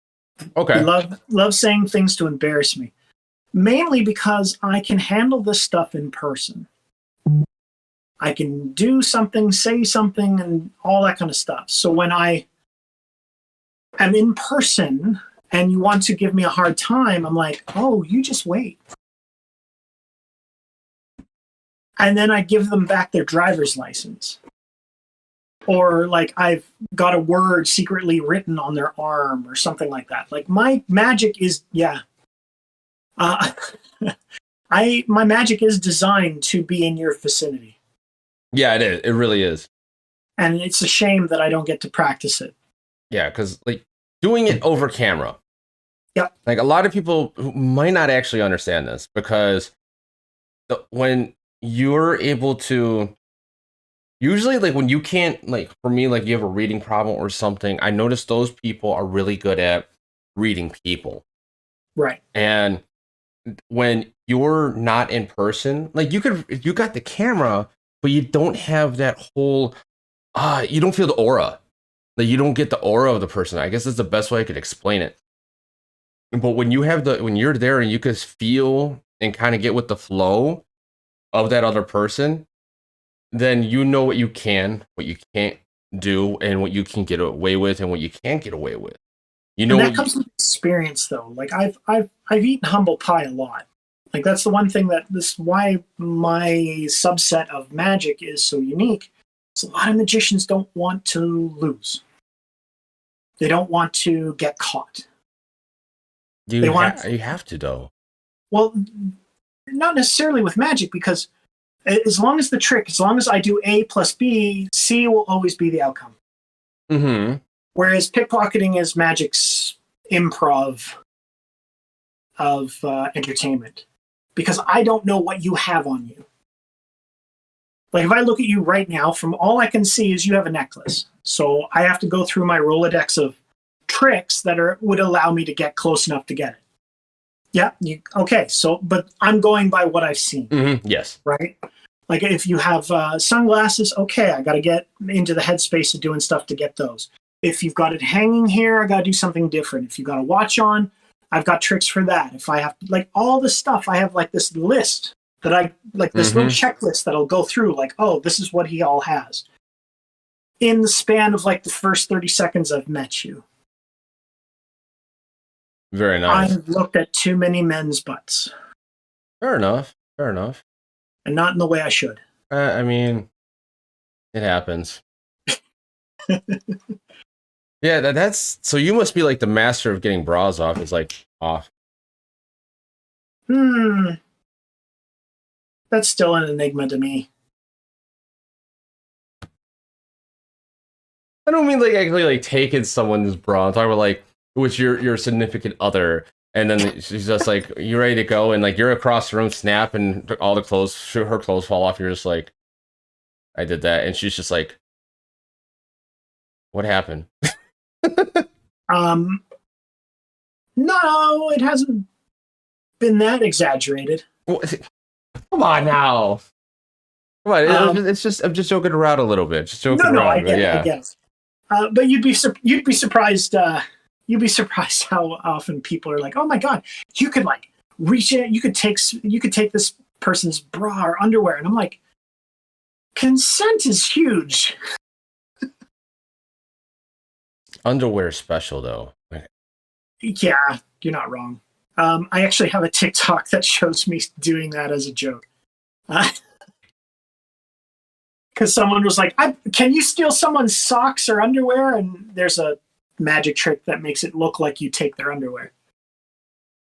Okay. They love saying things to embarrass me, mainly because I can handle this stuff in person. I can do something, say something, and all that kind of stuff. So when I am in person and you want to give me a hard time, I'm like, "Oh, you just wait." And then I give them back their driver's license. Or like I've got a word secretly written on their arm or something like that. Like my magic is, my magic is designed to be in your vicinity. Yeah, it is. It really is. And it's a shame that I don't get to practice it. Yeah, because like doing it over camera. Yep. Like a lot of people who might not actually understand this because when you're able to usually like when you can't like for me like you have a reading problem or something, I notice those people are really good at reading people. Right. And when you're not in person, like you got the camera, but you don't have that whole you don't feel the aura. Like you don't get the aura of the person. I guess that's the best way I could explain it. But when you're there and you can feel and kind of get with the flow of that other person, then you know what you can't do, and what you can get away with, and what you can't get away with. You know, and that comes with experience, though. Like I've eaten humble pie a lot. Like that's the one thing why my subset of magic is so unique. Is a lot of magicians don't want to lose. They don't want to get caught. you have to though. Well, not necessarily with magic, because as long as I do A plus B, C will always be the outcome. Mm-hmm. Whereas pickpocketing is magic's improv of entertainment, because I don't know what you have on you. Like if I look at you right now, from all I can see is you have a necklace. So I have to go through my Rolodex of tricks that would allow me to get close enough to get it. Yeah. Okay. So, but I'm going by what I've seen. Mm-hmm. Yes. Right. Like if you have sunglasses, okay, I got to get into the headspace of doing stuff to get those. If you've got it hanging here, I got to do something different. If you've got a watch on, I've got tricks for that. If I have like all the stuff, I have like this list that I like this little checklist that'll go through like, oh, this is what he all has. In the span of like the first 30 seconds I've met you. Very nice. I've looked at too many men's butts. Fair enough. Fair enough. And not in the way I should. I mean, it happens. Yeah, that's so you must be like the master of getting bras off. Is like off. That's still an enigma to me. I don't mean like actually like taking someone's bra. I'm talking about like with your significant other, and then she's just like you're ready to go, and like you're across the room, snap, and all the clothes, her clothes fall off. You're just like, I did that, and she's just like, what happened? No, it hasn't been that exaggerated. Come on now. Come on, it's just I'm just joking around a little bit. Just joking around. I get it. But you'd be surprised. You'd be surprised how often people are like, "Oh my god, you could like reach in, you could take this person's bra or underwear," and I'm like, consent is huge. Underwear special though. Yeah, you're not wrong. I actually have a TikTok that shows me doing that as a joke. Because someone was like, can you steal someone's socks or underwear? And there's a magic trick that makes it look like you take their underwear.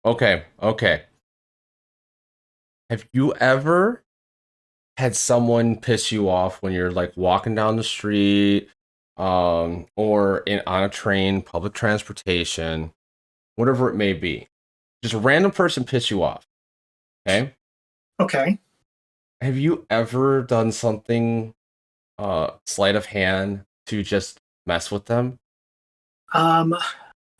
Okay. Have you ever had someone piss you off when you're like walking down the street or on a train, public transportation, whatever it may be? Just a random person piss you off. Okay. Have you ever done something sleight of hand to just mess with them?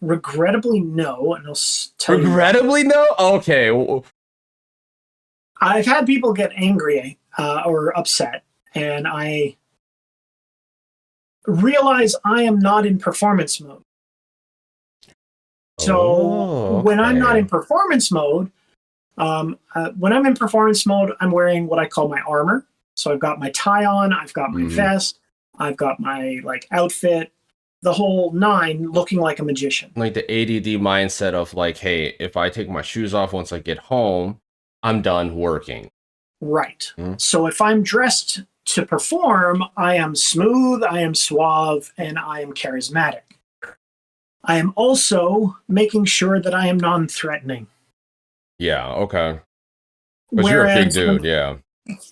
Regrettably, no. And I'll tell you. Regrettably, no? Okay. I've had people get angry or upset, and I realize I am not in performance mode. So when I'm not in performance mode, I'm wearing what I call my armor. So I've got my tie on, I've got my vest, I've got my like outfit, the whole nine, looking like a magician. Like the ADD mindset of like, hey, if I take my shoes off once I get home, I'm done working. Right. So if I'm dressed to perform, I am smooth, I am suave, and I am charismatic. I am also making sure that I am non-threatening. Yeah, okay. Because you're a big dude, yeah.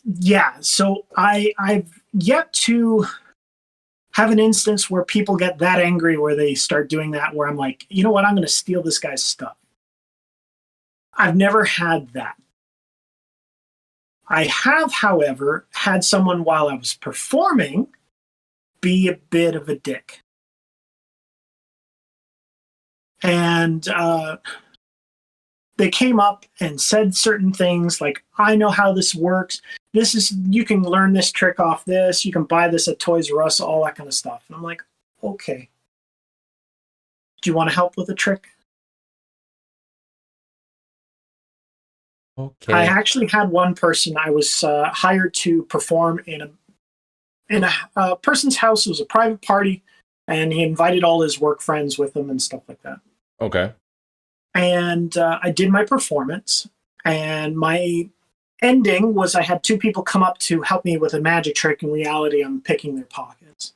Yeah, so I've yet to have an instance where people get that angry where they start doing that, where I'm like, you know what, I'm going to steal this guy's stuff. I've never had that. I have, however, had someone while I was performing be a bit of a dick. And they came up and said certain things like, I know how this works. You can learn this trick off this. You can buy this at Toys R Us, all that kind of stuff. And I'm like, okay. Do you want to help with a trick? Okay. I actually had one person I was hired to perform in a person's house. It was a private party, and he invited all his work friends with him and stuff like that. Okay. And I did my performance, and my ending was I had two people come up to help me with a magic trick. In reality, I'm picking their pockets.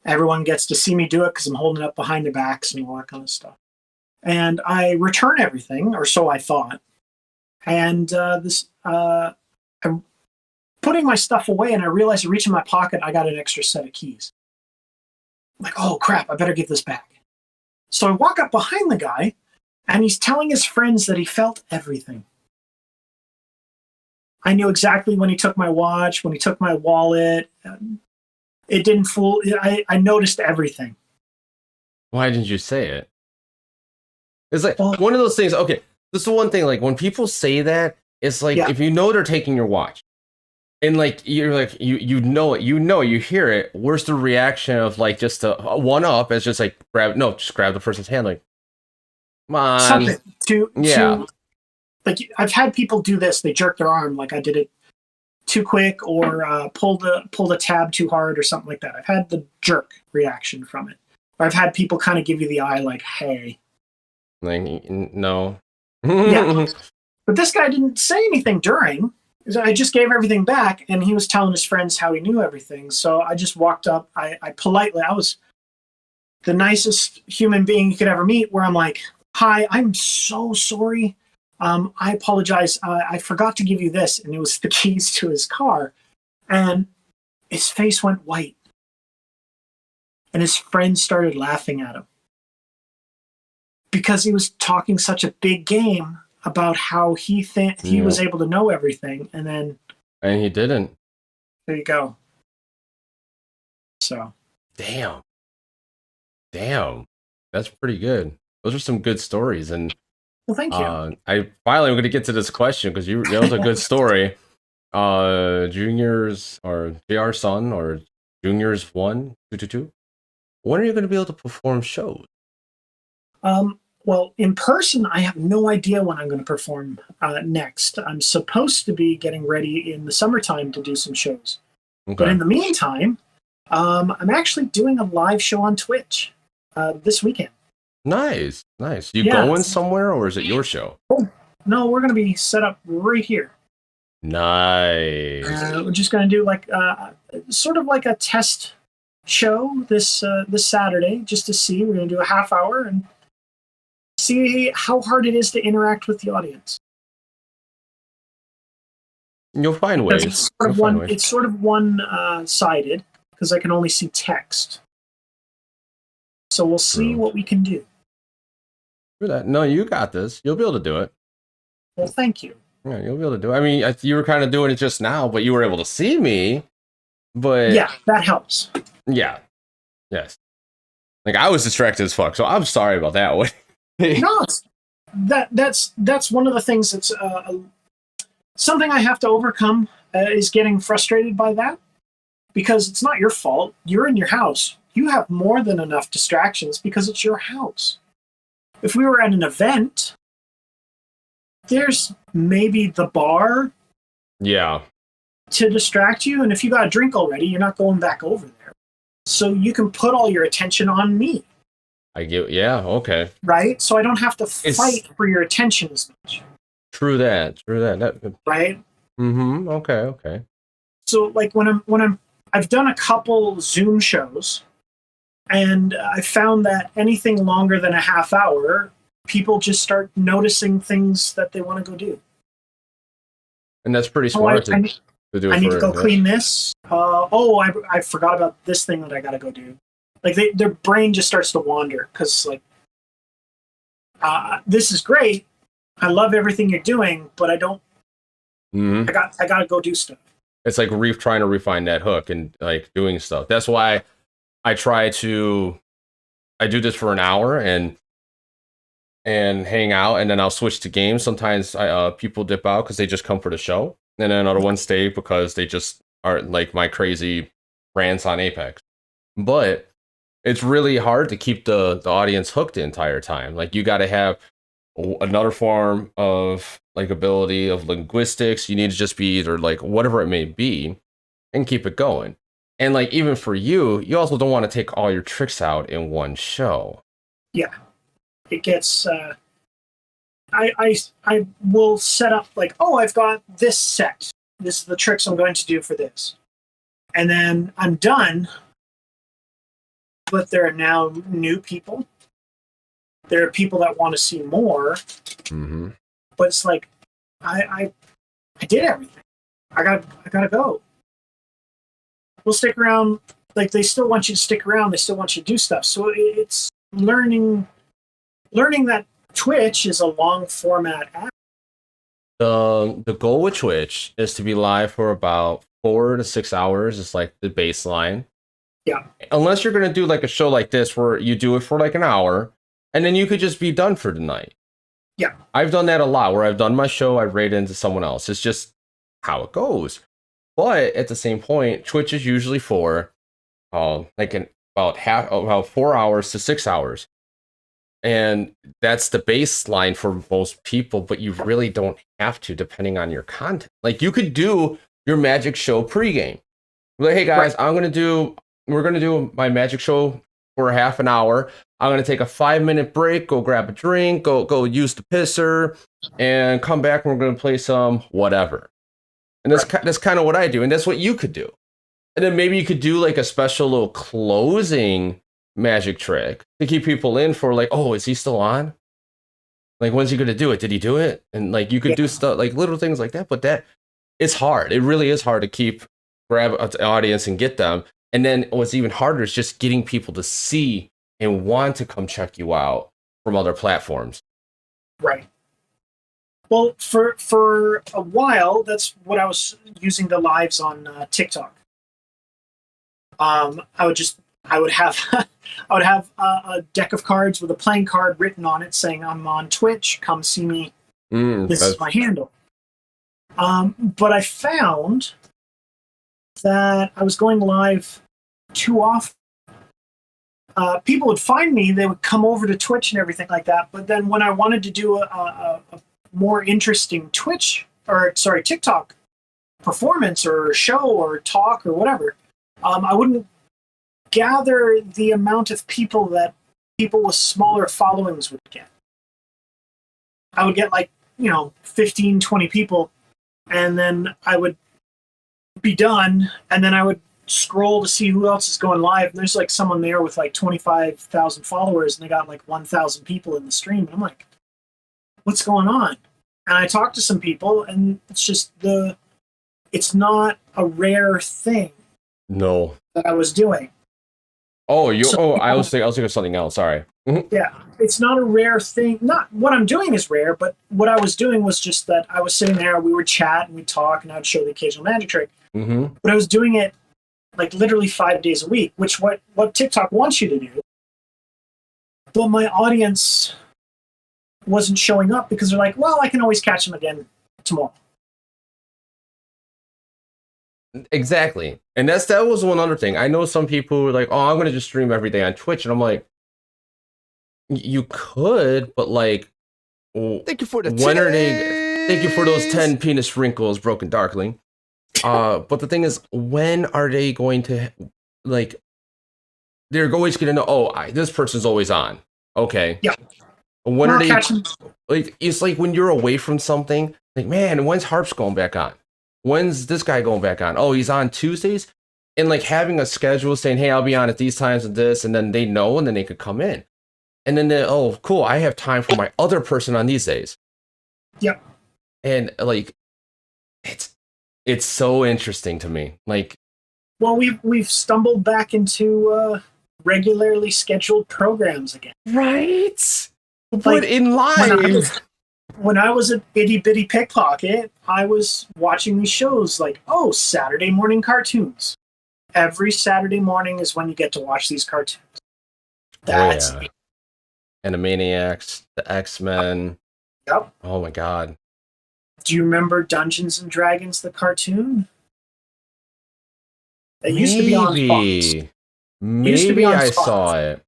Everyone gets to see me do it because I'm holding it up behind their backs and all that kind of stuff. And I return everything, or so I thought. And I'm putting my stuff away, and I realized I reach in my pocket, I got an extra set of keys. I'm like, oh crap, I better give this back. So I walk up behind the guy, and he's telling his friends that he felt everything. I knew exactly when he took my watch, when he took my wallet. It didn't fool. I noticed everything. Why didn't you say it? It's like one of those things. Okay, this is the one thing. Like when people say that, it's like if you know they're taking your watch, and like you're like you know it, you hear it. Where's the reaction of like just a one up? It's just like just grab the person's hand. Like, come on, something to like I've had people do this. They jerk their arm like I did it too quick, or pull the tab too hard, or something like that. I've had the jerk reaction from it. Or I've had people kind of give you the eye, like, "Hey." Like, no. Yeah. But this guy didn't say anything during. I just gave everything back, and he was telling his friends how he knew everything. So I just walked up. I politely, I was the nicest human being you could ever meet, where I'm like, "Hi, I'm so sorry. I apologize. I forgot to give you this." And it was the keys to his car. And his face went white. And his friends started laughing at him. Because he was talking such a big game about how he was able to know everything, and he didn't. There you go. So damn, that's pretty good. Those are some good stories, and well, thank you. I finally am going to get to this question because that was a good story. Juniors or JR Son or Juniors 1-222. When are you going to be able to perform shows? Well, in person, I have no idea when I'm going to perform next. I'm supposed to be getting ready in the summertime to do some shows. Okay. But in the meantime, I'm actually doing a live show on Twitch this weekend. Nice. You going somewhere, or is it your show? Oh, no, we're going to be set up right here. Nice. We're just going to do like sort of like a test show this Saturday, just to see. We're going to do a half hour and see how hard it is to interact with the audience. You'll find ways. It's sort of one-sided because I can only see text. So we'll see what we can do. No, you got this. You'll be able to do it. Well, thank you. Yeah, you'll be able to do it. I mean, you were kind of doing it just now, but you were able to see me. But yeah, that helps. Yeah. Yes. Like I was distracted as fuck, so I'm sorry about that one. No, that's one of the things that's something I have to overcome is getting frustrated by that, because it's not your fault. You're in your house. You have more than enough distractions because it's your house. If we were at an event, there's maybe the bar. Yeah. To distract you, and if you got a drink already, you're not going back over there. So you can put all your attention on me. Okay. Right? So I don't have to fight for your attention as much. True that. Right? Mm-hmm. Okay. So like when I've done a couple Zoom shows, and I found that anything longer than a half hour, people just start noticing things that they want to go do. And that's pretty smart. I need to go clean this. I forgot about this thing that I got to go do. Like their brain just starts to wander because like, this is great. I love everything you're doing, but I don't Mm-hmm. I got to go do stuff. It's like trying to refine that hook and like doing stuff. That's why I do this for an hour and hang out, and then I'll switch to games. Sometimes people dip out because they just come for the show, and then other ones stay because they just are like my crazy rants on Apex. But it's really hard to keep the audience hooked the entire time. Like you got to have another form of like ability of linguistics. You need to just be either like whatever it may be and keep it going. And like even for you also don't want to take all your tricks out in one show. Yeah. It gets I will set up like, oh, I've got this set. This is the tricks I'm going to do for this. And then I'm done. But there are now new people. There are people that want to see more. Mm-hmm. But it's like I did everything. I gotta go. We'll stick around. Like they still want you to stick around. They still want you to do stuff. So it's learning that Twitch is a long format app. The goal with Twitch is to be live for about 4 to 6 hours. It's like the baseline. Yeah. Unless you're gonna do like a show like this where you do it for like an hour, and then you could just be done for the night. Yeah. I've done that a lot where I've done my show, I've raided into someone else. It's just how it goes. But at the same point, Twitch is usually for about 4 hours to 6 hours. And that's the baseline for most people, but you really don't have to, depending on your content. Like you could do your magic show pregame. Like, hey guys, right. We're gonna do my magic show for half an hour. I'm gonna take a 5-minute break, go grab a drink, go use the pisser, and come back and we're gonna play some whatever. And that's kind of what I do, and that's what you could do. And then maybe you could do like a special little closing magic trick to keep people in for like, oh, is he still on? Like, when's he gonna do it? Did he do it? And like you could do stuff like little things like that, but that it's hard. It really is hard to grab an audience and get them. And then what's even harder is just getting people to see and want to come check you out from other platforms. Right. Well, for a while, that's what I was using the lives on TikTok. I would have a deck of cards with a playing card written on it saying, I'm on Twitch, come see me. This is my handle. But I found that I was going live too often. People would find me, they would come over to Twitch and everything like that. But then when I wanted to do a more interesting TikTok performance or show or talk or whatever, I wouldn't gather the amount of people that people with smaller followings would get. I would get 15, 20 people, and then I would be done, and then I would scroll to see who else is going live, and there's like someone there with like 25,000 followers, and they got like 1,000 people in the stream, and I'm like, what's going on? And I talked to some people, and it's just it's not a rare thing. No. That I was doing. I was thinking of something else. Sorry. Mm-hmm. Yeah, it's not a rare thing. Not what I'm doing is rare, but what I was doing was just that I was sitting there, we would chat and we'd talk, and I'd show the occasional magic trick. Mm-hmm. But I was doing it like literally 5 days a week, which what TikTok wants you to do. But my audience wasn't showing up because they're like, well, I can always catch them again tomorrow. Exactly. And that was one other thing. I know some people were like, oh, I'm going to just stream every day on Twitch. And I'm like, you could, but like, thank you for the thank you for those 10 penis wrinkles, Broken Darkling. But the thing is, when are they going to, like, they're always going to know, this person's always on. Okay. Yeah. When are they, like, it's like when you're away from something, like, man, when's Harps going back on? When's this guy going back on? Oh, he's on Tuesdays? And like having a schedule saying, hey, I'll be on at these times and this, and then they know, and then they could come in. And then oh, cool, I have time for my other person on these days. Yep. And like, it's so interesting to me. Like, well, we've stumbled back into regularly scheduled programs again. Right? But like, in live. when I was an itty bitty pickpocket, I was watching these shows like, oh, Saturday morning cartoons. Every Saturday morning is when you get to watch these cartoons. That's it. Animaniacs, the X-Men. Yep. Oh my god. Do you remember Dungeons and Dragons, the cartoon? It used to be on Fox. Maybe I saw it.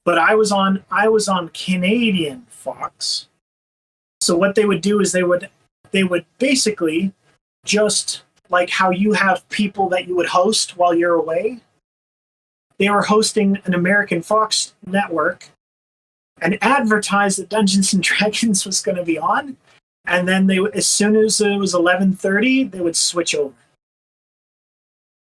But I was on Canadian Fox. So what they would do is they would basically just like how you have people that you would host while you're away. They were hosting an American Fox network and advertised that Dungeons and Dragons was going to be on. And then they, as soon as it was 11:30, they would switch over.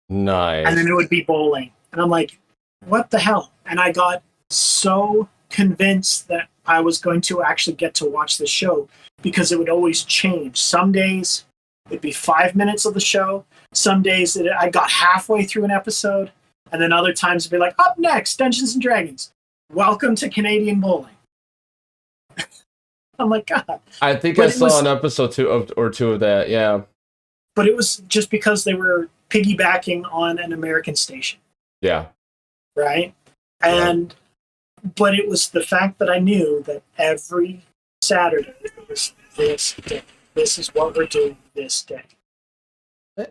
Nice. And then it would be bowling. And I'm like, what the hell? And I got so convinced that I was going to actually get to watch the show because it would always change. Some days it'd be 5 minutes of the show. Some days I got halfway through an episode. And then other times it'd be like, up next, Dungeons and Dragons. Welcome to Canadian bowling. I'm like, God. I think I saw an episode or two of that, yeah. But it was just because they were piggybacking on an American station. Yeah. Right? And but it was the fact that I knew that every Saturday was this day. This is what we're doing this day.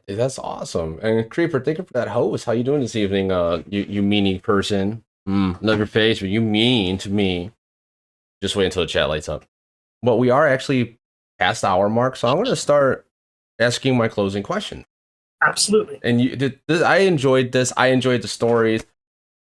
That's awesome. And Creeper, thank you for that host. How you doing this evening? You meanie person. Love your face, but you mean to me. Just wait until the chat lights up. But we are actually past the hour mark, so I'm going to start asking my closing question. Absolutely. And I enjoyed this. I enjoyed the stories.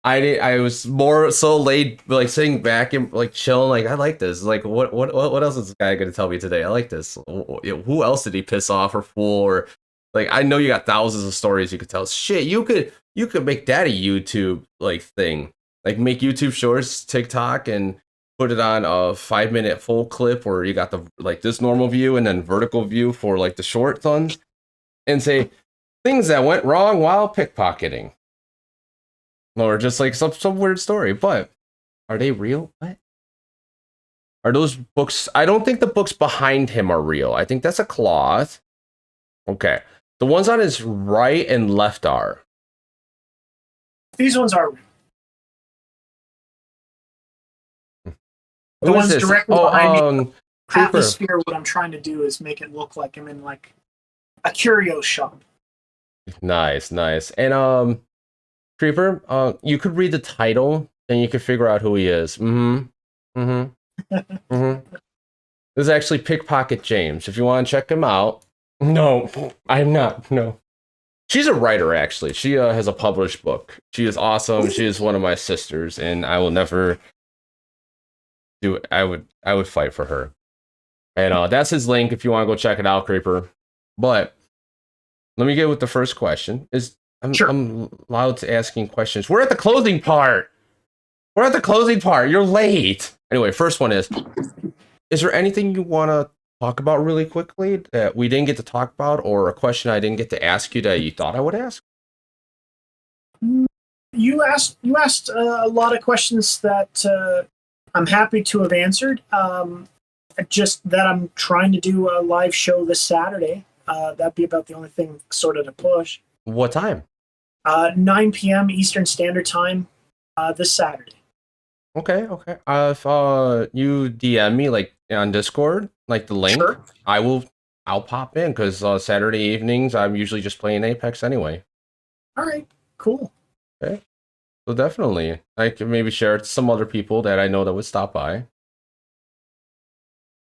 I was more so laid, like sitting back and like chilling. Like I like this. Like what else is this guy going to tell me today? I like this. Who else did he piss off or fool? Or like I know you got thousands of stories you could tell. Shit, you could make that a YouTube like thing. Like make YouTube Shorts, TikTok, and put it on a 5-minute full clip where you got the like this normal view and then vertical view for like the short ones, and say things that went wrong while pickpocketing. Or just like some weird story. But are they real? What? Are those books? I don't think the books behind him are real. I think that's a cloth. Okay. The ones on his right and left are. These ones are real. The ones directly behind me. Atmosphere, what I'm trying to do is make it look like I'm in like a curio shop. Nice. And Creeper, you could read the title and you could figure out who he is. This is actually PickPocketJames. If you want to check him out. No, I'm not. No. She's a writer, actually. She has a published book. She is awesome. She is one of my sisters, and I will never do it. I would fight for her. And that's his link if you want to go check it out, Creeper. But let me get with the first question. I'm allowed to asking questions. We're at the closing part. You're late. Anyway, first one is there anything you want to talk about really quickly that we didn't get to talk about, or a question I didn't get to ask you that you thought I would ask? You asked a lot of questions that I'm happy to have answered. Just that I'm trying to do a live show this Saturday. That'd be about the only thing sort of to push. What time? 9 p.m. Eastern Standard Time this Saturday. Okay. If you DM me like on Discord, like the link, sure. I'll pop in because Saturday evenings I'm usually just playing Apex anyway. All right, cool. Okay, so definitely I can maybe share it to some other people that I know that would stop by.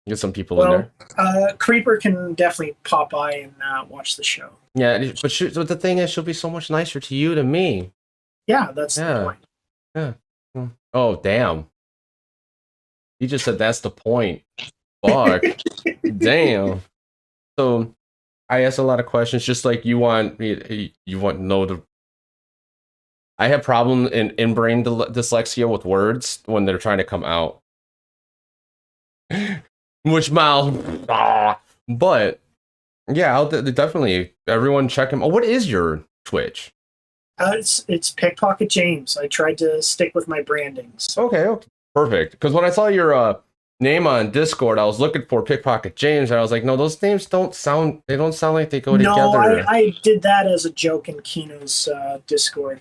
Get some people in there. Creeper can definitely pop by and watch the show. Yeah, but the thing is, she'll be so much nicer to you than me. Yeah, that's the point. Yeah. Oh, damn. You just said that's the point. Fuck. Damn. So, I asked a lot of questions, just like you want to know the... I have problem in brain dyslexia with words when they're trying to come out. Which mouth? But yeah, I'll definitely everyone check him. Oh, what is your Twitch? It's PickPocketJames. I tried to stick with my brandings. Okay, perfect. Because when I saw your name on Discord, I was looking for PickPocketJames, and I was like, no, those names don't sound like they go together. No, I did that as a joke in Kino's Discord.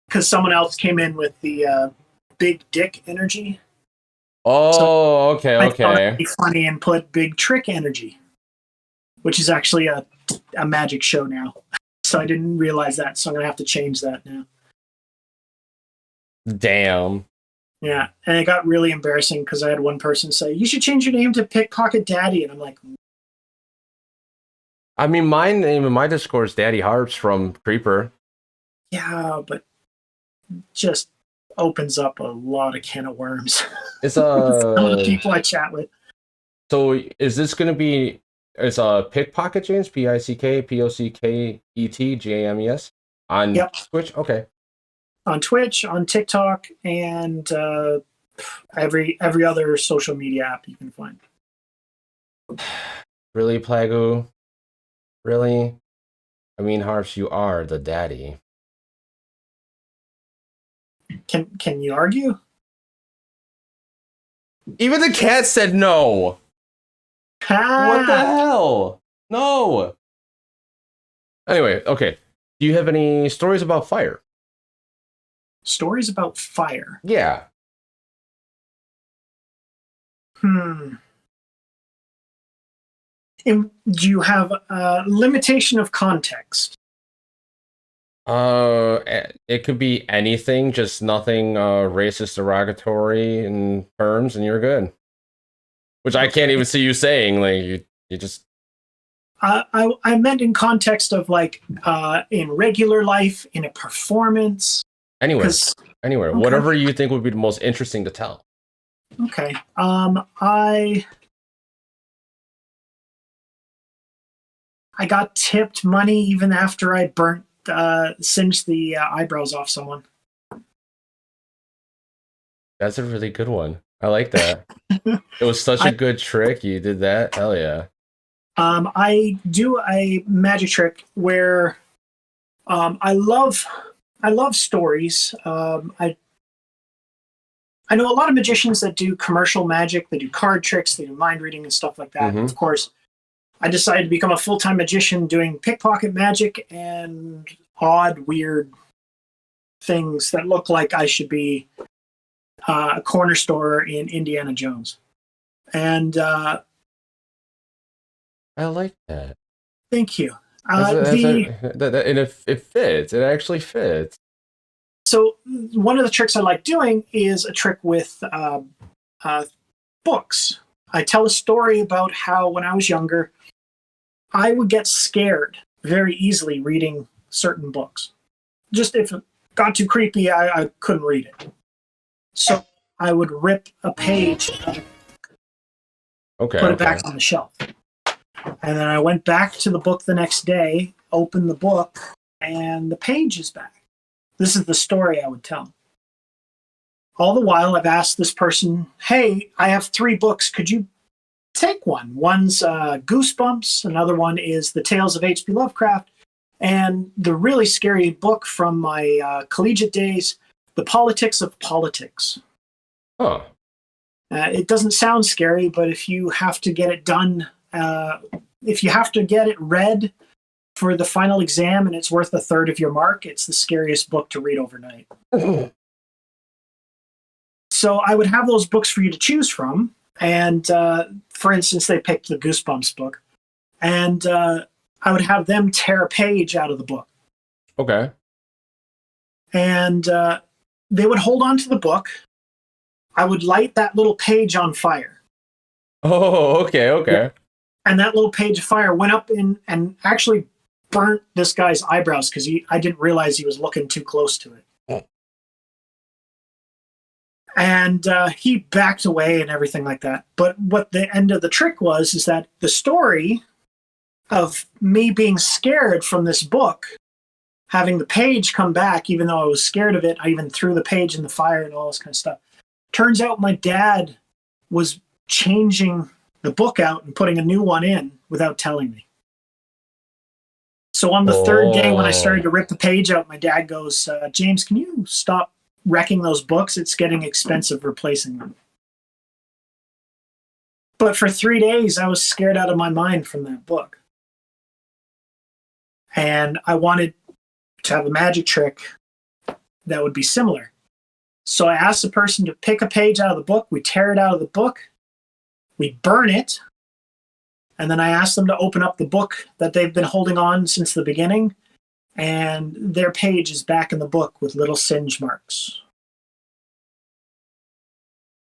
Because someone else came in with the big dick energy. Oh, so okay. I thought it'd be funny and put big trick energy, which is actually a magic show now. So I didn't realize that, so I'm going to have to change that now. Damn. Yeah, and it got really embarrassing because I had one person say, you should change your name to Pickpocket Daddy, and I'm like... I mean, my name in my Discord is Daddy Harps from Creeper. Yeah, but just opens up a lot of can of worms. It's some of the people I chat with. So is this going to be... It's PickPocketJames, PickPocketJames on Twitch? Okay. On Twitch, on TikTok, and every other social media app you can find. Really, Plagu? Really? I mean, Harps, you are the daddy. Can you argue? Even the cat said no. What the hell? No. Anyway, okay. Do you have any stories about fire? Stories about fire? Yeah. Do you have a limitation of context? It could be anything, just nothing racist, derogatory in terms, and you're good. Which I can't even see you saying. Like you just. I meant in context of like in regular life, in a performance. Anywhere. Okay. Whatever you think would be the most interesting to tell. Okay. I got tipped money even after I singed the eyebrows off someone. That's a really good one. I like that. It was such a good trick. You did that. Hell yeah. I do a magic trick where I love stories. I know a lot of magicians that do commercial magic. They do card tricks. They do mind reading and stuff like that. Mm-hmm. Of course, I decided to become a full-time magician doing pickpocket magic and odd, weird things that look like I should be a corner store in Indiana Jones. And I like that. Thank you. And it fits. It actually fits. So one of the tricks I like doing is a trick with books. I tell a story about how when I was younger, I would get scared very easily reading certain books. Just if it got too creepy, I couldn't read it. So I would rip a page, put it back on the shelf. And then I went back to the book the next day, opened the book, and the page is back. This is the story I would tell. All the while, I've asked this person, hey, I have 3 books. Could you take one? One's Goosebumps. Another one is The Tales of H.P. Lovecraft. And the really scary book from my collegiate days, The Politics of Politics. Huh. It doesn't sound scary, but if you have to get it done, if you have to get it read for the final exam and it's worth 1/3 of your mark, it's the scariest book to read overnight. So I would have those books for you to choose from. And for instance, they picked the Goosebumps book. And I would have them tear a page out of the book. Okay. And they would hold on to the book. I would light that little page on fire. Oh, okay. And that little page of fire went up in and actually burnt this guy's eyebrows because I didn't realize he was looking too close to it. Oh. And he backed away and everything like that. But what the end of the trick was is that the story of me being scared from this book, having the page come back, even though I was scared of it, I even threw the page in the fire and all this kind of stuff. Turns out my dad was changing the book out and putting a new one in without telling me. So on the 3rd day when I started to rip the page out, my dad goes, James, can you stop wrecking those books, it's getting expensive replacing them. But for 3 days, I was scared out of my mind from that book. And I wanted to have a magic trick that would be similar. So I asked the person to pick a page out of the book. We tear it out of the book. We burn it. And then I asked them to open up the book that they've been holding on since the beginning. And their page is back in the book with little singe marks.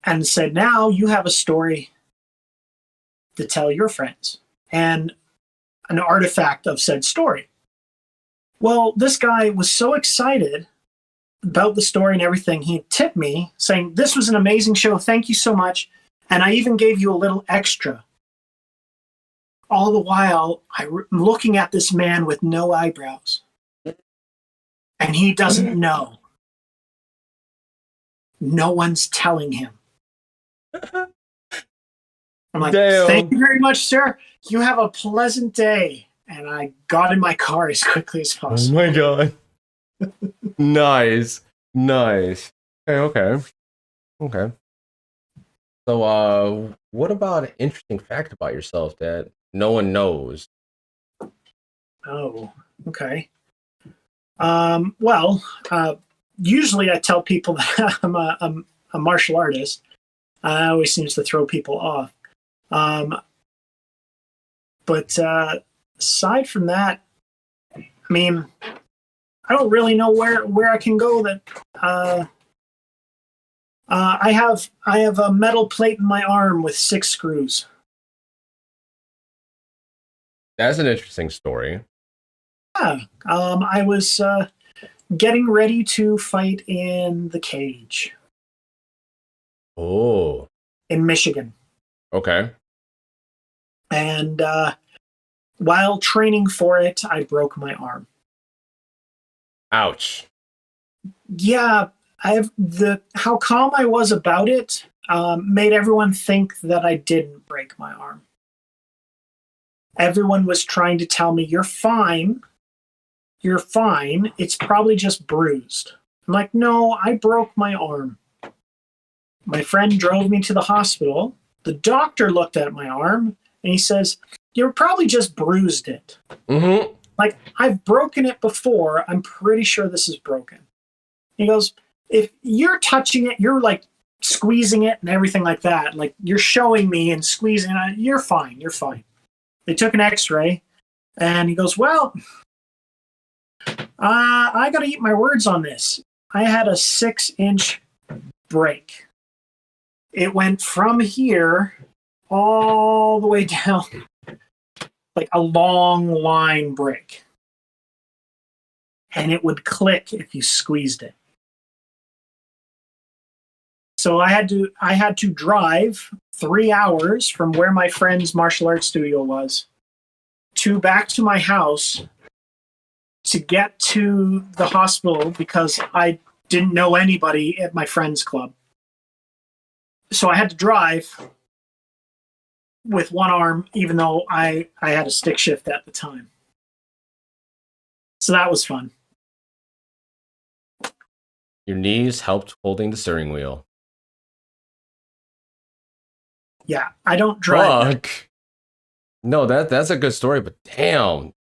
And said, now you have a story to tell your friends and an artifact of said story. Well, this guy was so excited about the story and everything, he tipped me saying, this was an amazing show. Thank you so much. And I even gave you a little extra. All the while, I'm looking at this man with no eyebrows. And he doesn't know. No one's telling him. I'm like, thank you very much, sir. You have a pleasant day. And I got in my car as quickly as possible. Oh my god. Nice. Okay. So, what about an interesting fact about yourself that no one knows? Oh, okay. Usually I tell people that I'm a martial artist. I always seems to throw people off. But aside from that, I mean, I don't really know where I can go. That I have a metal plate in my arm with 6 screws. That's an interesting story. Yeah, I was getting ready to fight in the cage. Oh. In Michigan. Okay. And while training for it, I broke my arm. Ouch. Yeah, how calm I was about it made everyone think that I didn't break my arm. Everyone was trying to tell me, you're fine. You're fine. It's probably just bruised. I'm like, no, I broke my arm. My friend drove me to the hospital. The doctor looked at my arm and he says, you probably just bruised it. Mm-hmm. Like, I've broken it before. I'm pretty sure this is broken. He goes, if you're touching it, you're like squeezing it and everything like that. Like, you're showing me and squeezing it. You're fine. You're fine. They took an x-ray and he goes, well, I got to eat my words on this. I had a 6-inch break. It went from here all the way down, like a long line break. And it would click if you squeezed it. So I had to drive 3 hours from where my friend's martial arts studio was to back to my house to get to the hospital because I didn't know anybody at my friend's club. So I had to drive with one arm, even though I had a stick shift at the time. So that was fun. Your knees helped holding the steering wheel. Yeah, I don't drive. Fuck. No, that's a good story, but damn,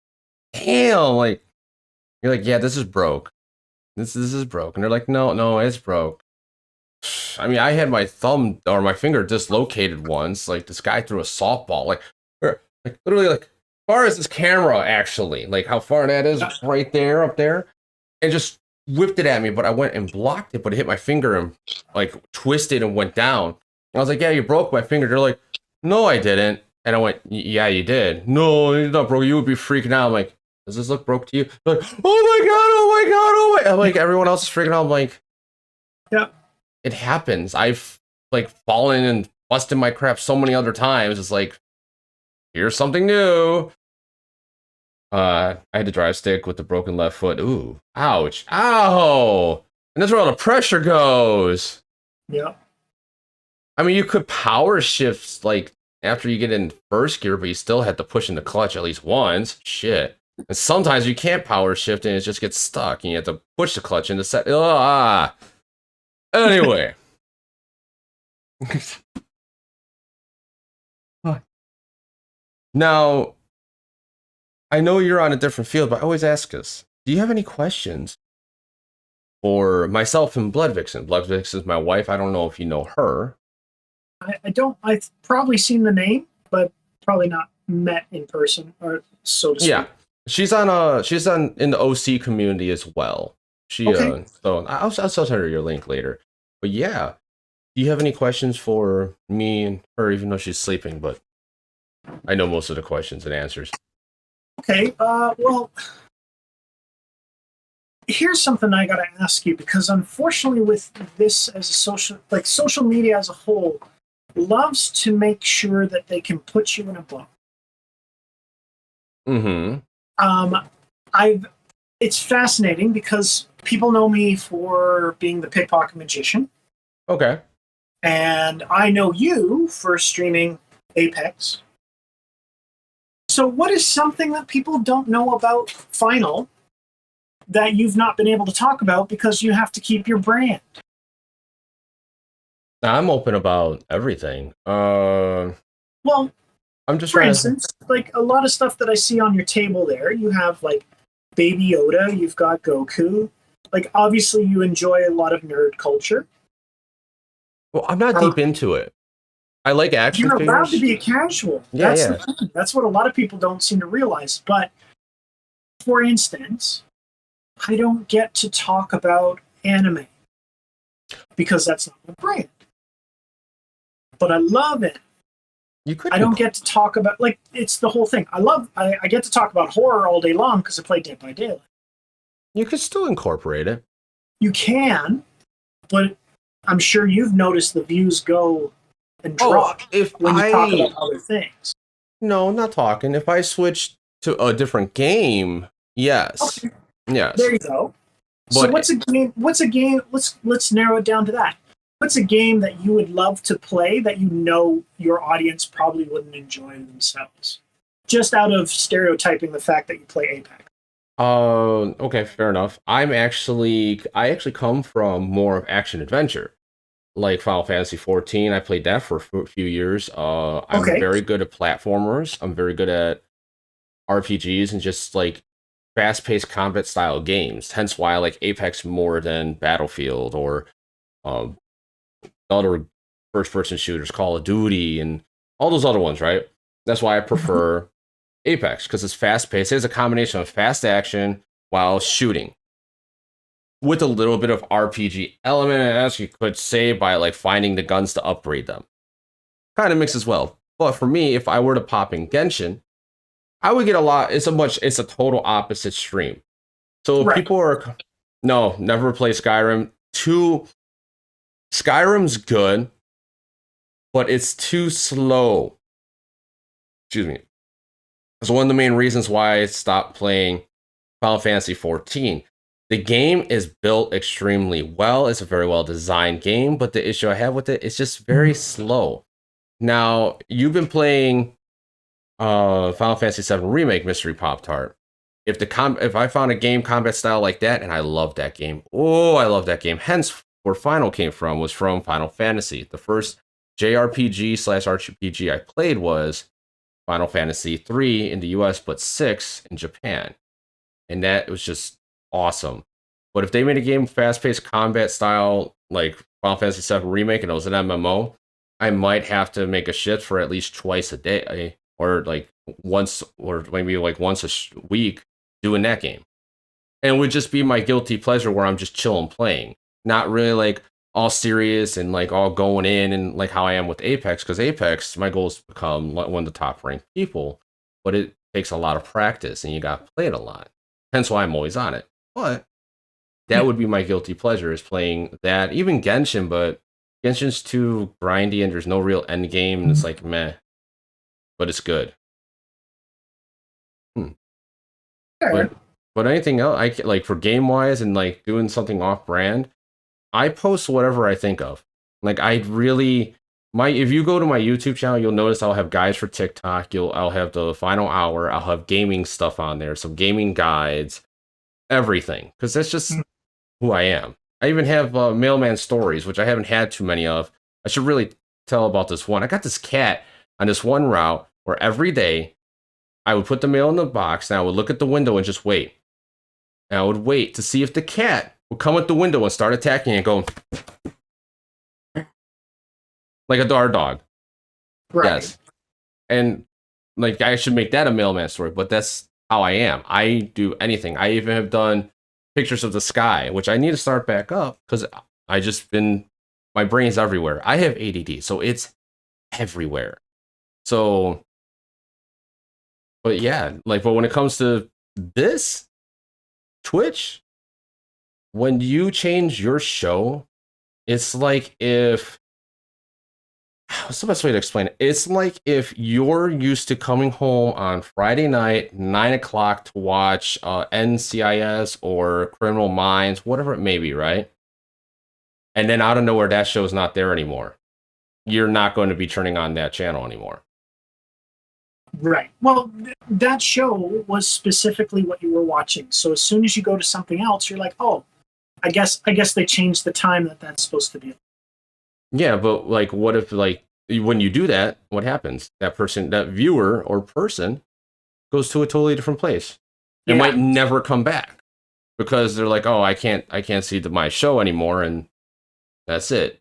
like you're like, yeah, this is broke. This is broke, and they're like, no, it's broke. I mean, I had my thumb or my finger dislocated once. Like this guy threw a softball, like literally like far as this camera actually, like how far that is right there up there, and just whipped it at me. But I went and blocked it, but it hit my finger and like twisted and went down. I was like, yeah, you broke my finger. They're like, no, I didn't. And I went, yeah, you did. No, you're not broke. You would be freaking out. I'm like, does this look broke to you? They're like, oh my God. I'm like, everyone else is freaking out. I'm like, yeah, it happens. I've like fallen and busted my crap so many other times. It's like, here's something new. I had to drive stick with the broken left foot. Ooh, ouch. Ow. And that's where all the pressure goes. Yeah. I mean, you could power shift like after you get in first gear, but you still had to push in the clutch at least once. Shit. And sometimes you can't power shift and it just gets stuck and you have to push the clutch into set. Anyway. Now, I know you're on a different field, but I always ask us, do you have any questions for myself and Blood Vixen? Blood Vixen is my wife. I don't know if you know her. I don't. I've probably seen the name, but probably not met in person, or so to speak. Yeah, she's on in the OC community as well. Okay. So I'll send her your link later. But yeah, do you have any questions for me and her, even though she's sleeping? But I know most of the questions and answers. Okay. Well, here's something I got to ask you, because unfortunately, with this as a social media as a whole, loves to make sure that they can put you in a book. Mm-hmm. It's fascinating because people know me for being the pickpocket magician. Okay. And I know you for streaming Apex. So what is something that people don't know about Final that you've not been able to talk about because you have to keep your brand? I'm open about everything. Well, I'm just for trying instance, like a lot of stuff that I see on your table there, you have like Baby Yoda, you've got Goku. Like, obviously, you enjoy a lot of nerd culture. Well, I'm not deep into it. I like action You're figures. allowed to be a casual. Yeah, That's what a lot of people don't seem to realize. But, for instance, I don't get to talk about anime because that's not my brand. But I love it. I don't get to talk about, like, it's the whole thing. I get to talk about horror all day long because I play Dead by Daylight. You could still incorporate it. You can, but I'm sure you've noticed the views go and drop when you talk about other things. No, not talking. If I switch to a different game, yes. Okay. Yes. There you go. So what's a game? Let's narrow it down to that. What's a game that you would love to play that you know your audience probably wouldn't enjoy themselves? Just out of stereotyping the fact that you play Apex. Okay, fair enough. I actually come from more of action adventure, like Final Fantasy 14. I played that for a few years. I'm very good at platformers. I'm very good at RPGs and just like fast-paced combat style games. Hence why I like Apex more than Battlefield or other first-person shooters, Call of Duty, and all those other ones, right? That's why I prefer Apex, because it's fast-paced. It's a combination of fast action while shooting, with a little bit of RPG element, as you could say, by like finding the guns to upgrade them. Kind of mix as well. But for me, if I were to pop in Genshin, I would get a lot. It's a total opposite stream. So people are never play Skyrim. Skyrim's good, but it's too slow. Excuse me. It's one of the main reasons why I stopped playing Final Fantasy 14. The game is built extremely well. It's a very well designed game, but the issue I have with it is just very slow. Now, you've been playing Final Fantasy VII Remake Mystery Pop-Tart. If I found a game combat style like that, and I love that game. Oh, I love that game. Hence, where Final came from was from Final Fantasy. The first JRPG/RPG I played was Final Fantasy 3 in the US, but 6 in Japan. And that was just awesome. But if they made a game fast-paced combat style like Final Fantasy VII Remake and it was an MMO, I might have to make a shift for at least twice a day, or like once, or maybe like once a week doing that game. And it would just be my guilty pleasure where I'm just chilling playing. Not really like all serious and like all going in and like how I am with Apex, because Apex, my goal is to become one of the top ranked people, but it takes a lot of practice and you got to play it a lot. Hence why I'm always on it. But that would be my guilty pleasure, is playing that. Even Genshin, but Genshin's too grindy and there's no real end game and it's like meh. But it's good. But anything else, I like for game wise and like doing something off brand, I post whatever I think of. Like if you go to my YouTube channel, you'll notice I'll have guides for TikTok. I'll have the final hour. I'll have gaming stuff on there, some gaming guides, everything, because that's just who I am. I even have mailman stories, which I haven't had too many of. I should really tell about this one. I got this cat on this one route where every day I would put the mail in the box and I would look at the window and just wait. And I would wait to see if the cat would come at the window and start attacking and go like a dog. Right. Yes. And like I should make that a mailman story, but that's how I am. I do anything. I even have done pictures of the sky, which I need to start back up because I just been, my brain's everywhere. I have ADD, so it's everywhere. So, but yeah, like, but when it comes to this, Twitch, when you change your show, it's like if, what's the best way to explain it? It's like if you're used to coming home on Friday night, 9 o'clock to watch NCIS or Criminal Minds, whatever it may be, right? And then out of nowhere, that show's not there anymore. You're not going to be turning on that channel anymore. Right. Well, that show was specifically what you were watching. So as soon as you go to something else, you're like, oh, I guess they changed the time that's supposed to be. Yeah, but like, what if like when you do that, what happens? That person, that viewer or person, goes to a totally different place. It might never come back because they're like, oh, I can't see my show anymore, and that's it.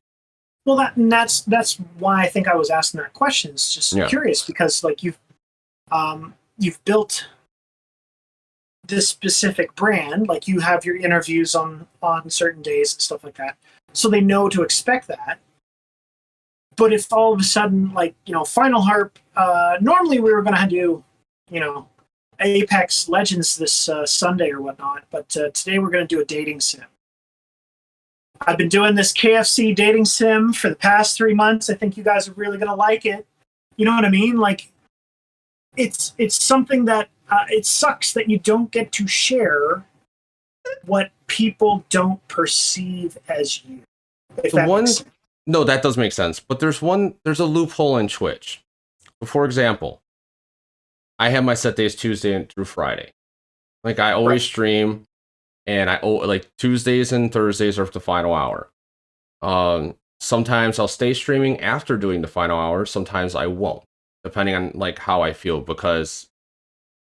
Well, that's why I think I was asking that question. It's just curious because like you've built this specific brand, like you have your interviews on certain days and stuff like that, so they know to expect that. But if all of a sudden, like, FinalHarp, normally we were going to do, Apex Legends this Sunday or whatnot, but today we're going to do a dating sim. I've been doing this KFC dating sim for the past 3 months. I think you guys are really going to like it. You know what I mean? Like, it's something that it sucks that you don't get to share what people don't perceive as you. No, that does make sense. But there's a loophole in Twitch. For example, I have my set days Tuesday through Friday. Like I always stream, and like Tuesdays and Thursdays are the final hour. Sometimes I'll stay streaming after doing the final hour. Sometimes I won't, depending on like how I feel, because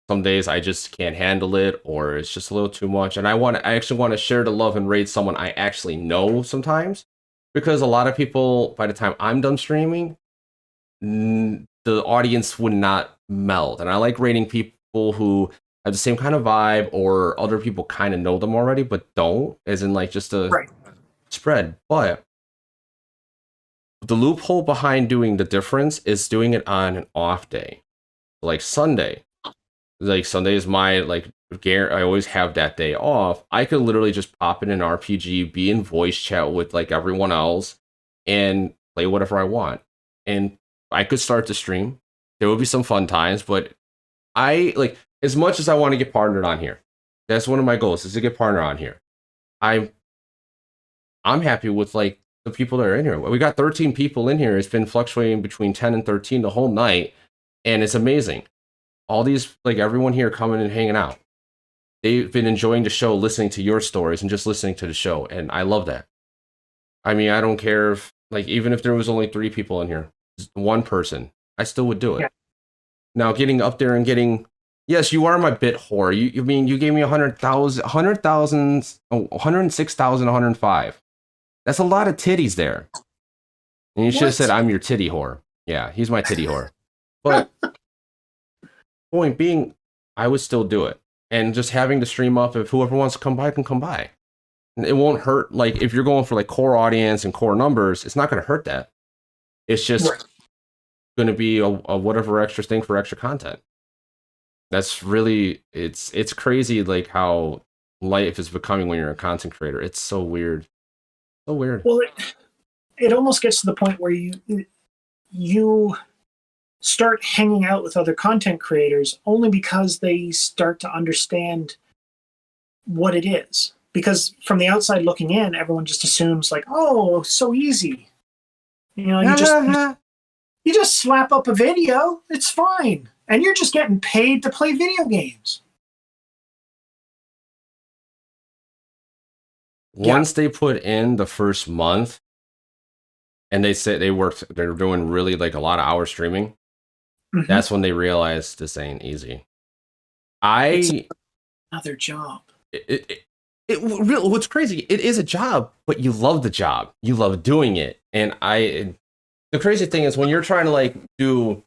some days I just can't handle it, or it's just a little too much. And I actually want to share the love and raid someone I actually know sometimes. Because a lot of people, by the time I'm done streaming, the audience would not meld. And I like rating people who have the same kind of vibe, or other people kind of know them already, but don't, as in like just a spread. But the loophole behind doing the difference is doing it on an off day. Like Sunday. Like Sunday is my, like, I always have that day off. I could literally just pop in an RPG, be in voice chat with like everyone else, and play whatever I want. And I could start to stream. There would be some fun times, but I like, as much as I want to get partnered on here, that's one of my goals, is to get partnered on here. I'm happy with like the people that are in here. We got 13 people in here. It's been fluctuating between 10 and 13 the whole night, and it's amazing. All these, like, everyone here coming and hanging out. They've been enjoying the show, listening to your stories and just listening to the show. And I love that. I mean, I don't care if, like, even if there was only 3 people in here, just one person, I still would do it. Yeah. Now, getting up there and getting, yes, you are my bit whore. You mean, you gave me 106,105. That's a lot of titties there. And you should have said, I'm your titty whore. Yeah, he's my titty whore. But point being, I would still do it. And just having the stream up, if whoever wants to come by can come by. It won't hurt. Like, if you're going for like core audience and core numbers, it's not going to hurt that. It's just going to be a whatever extra thing for extra content. That's really, it's crazy, like how life is becoming when you're a content creator. It's so weird. So weird. Well, it almost gets to the point where you start hanging out with other content creators only because they start to understand what it is. Because from the outside looking in, everyone just assumes like, oh, so easy. You just slap up a video, it's fine. And you're just getting paid to play video games. once they put in the first month and they say they're doing really like a lot of hours streaming, that's when they realize this ain't easy. It's another job. What's crazy, it is a job, but you love the job. You love doing it. And the crazy thing is when you're trying to like do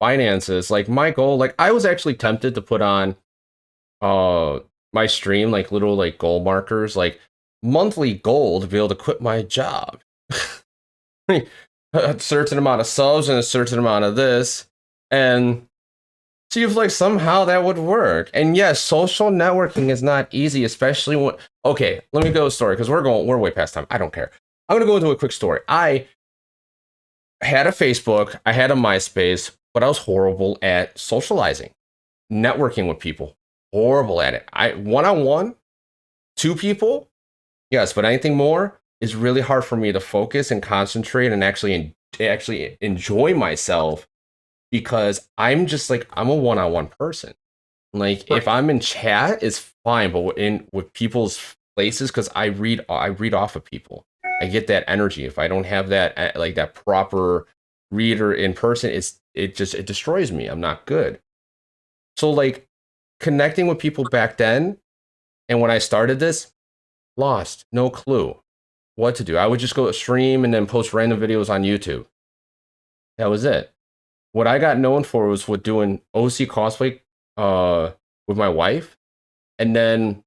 finances, like my goal, like I was actually tempted to put on my stream like little like goal markers, like monthly goal to be able to quit my job. A certain amount of subs and a certain amount of this, and see if like somehow that would work. And yes, social networking is not easy, especially when okay, let me go to a story because we're way past time. I don't care. I'm gonna go into a quick story. I had a Facebook, I had a MySpace, but I was horrible at socializing, networking with people. Horrible at it. I one-on-one, 2 people, yes, but anything more is really hard for me to focus and concentrate and actually enjoy myself because I'm just like I'm a one-on-one person. Like if I'm in chat, it's fine, but with people's places, because I read off of people. I get that energy. If I don't have that like that proper reader in person, it destroys me. I'm not good. So like connecting with people back then, and when I started this, lost no clue what to do. I would just go stream and then post random videos on YouTube. That was it. What I got known for was with doing OC cosplay with my wife, and then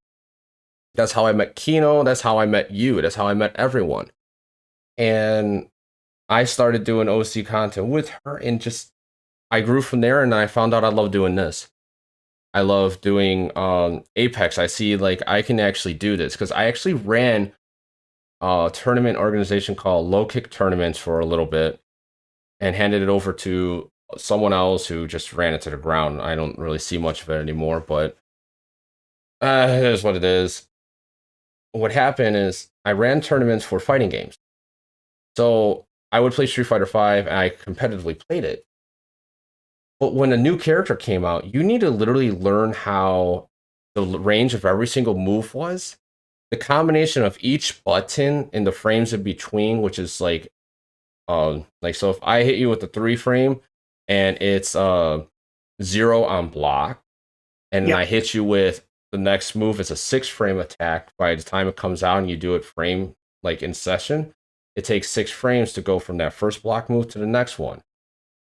that's how I met Kino. That's how I met you. That's how I met everyone. And I started doing OC content with her, and just I grew from there. And I found out I love doing this. I love doing Apex. I see like I can actually do this because I actually ran a tournament organization called Low Kick Tournaments for a little bit and handed it over to someone else who just ran it to the ground. I don't really see much of it anymore, but it is what it is. What happened is I ran tournaments for fighting games. So I would play Street Fighter V and I competitively played it. But when a new character came out, you need to literally learn how the range of every single move was. The combination of each button and the frames in between, which is like so if I hit you with the 3 frame and it's 0 on block, and I hit you with the next move, it's a 6 frame attack. By the time it comes out and you do it frame like in session, it takes 6 frames to go from that first block move to the next one.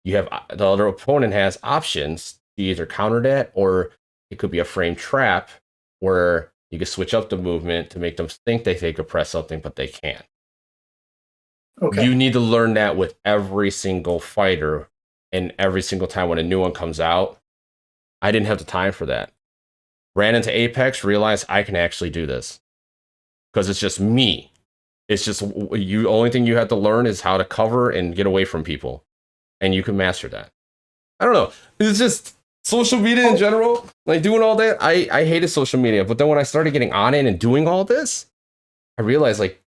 You have the other opponent has options to either counter that, or it could be a frame trap where you can switch up the movement to make them think they could press something, but they can't. Okay. You need to learn that with every single fighter, and every single time when a new one comes out. I didn't have the time for that. Ran into Apex, realized I can actually do this because it's just me. It's just you. Only thing you have to learn is how to cover and get away from people. And you can master that. I don't know. It's just social media in general. Like doing all that. I hated social media. But then when I started getting on it and doing all this, I realized like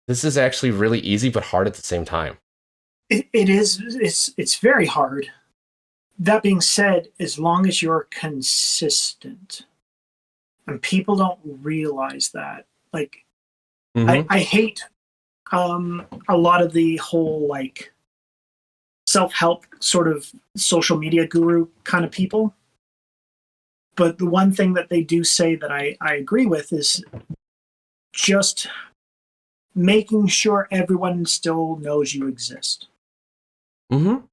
this is actually really easy but hard at the same time. It is. It's very hard. That being said, as long as you're consistent, and people don't realize that, like I hate a lot of the whole like self-help sort of social media guru kind of people. But the one thing that they do say that I agree with is just making sure everyone still knows you exist. Mm-hmm.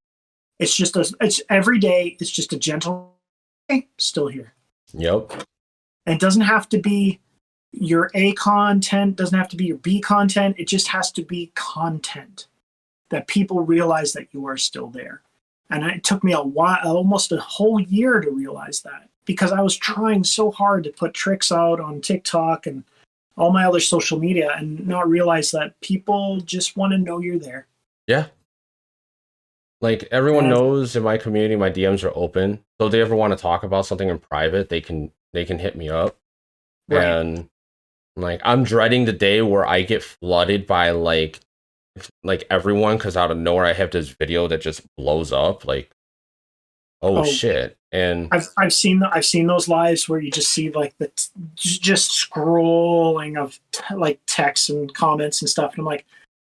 It's just it's every day. It's just a gentle, hey, still here. Yep. And it doesn't have to be your A content, doesn't have to be your B content. It just has to be content that people realize that you are still there. And it took me a while, almost a whole year to realize that, because I was trying so hard to put tricks out on TikTok and all my other social media and not realize that people just want to know you're there. Yeah. Like everyone knows in my community, my DMs are open. So if they ever want to talk about something in private, they can hit me up. Right. And like I'm dreading the day where I get flooded by like everyone, because out of nowhere I have this video that just blows up. Like Oh shit! And I've seen those lives where you just see like just scrolling of like texts and comments and stuff, and I'm like,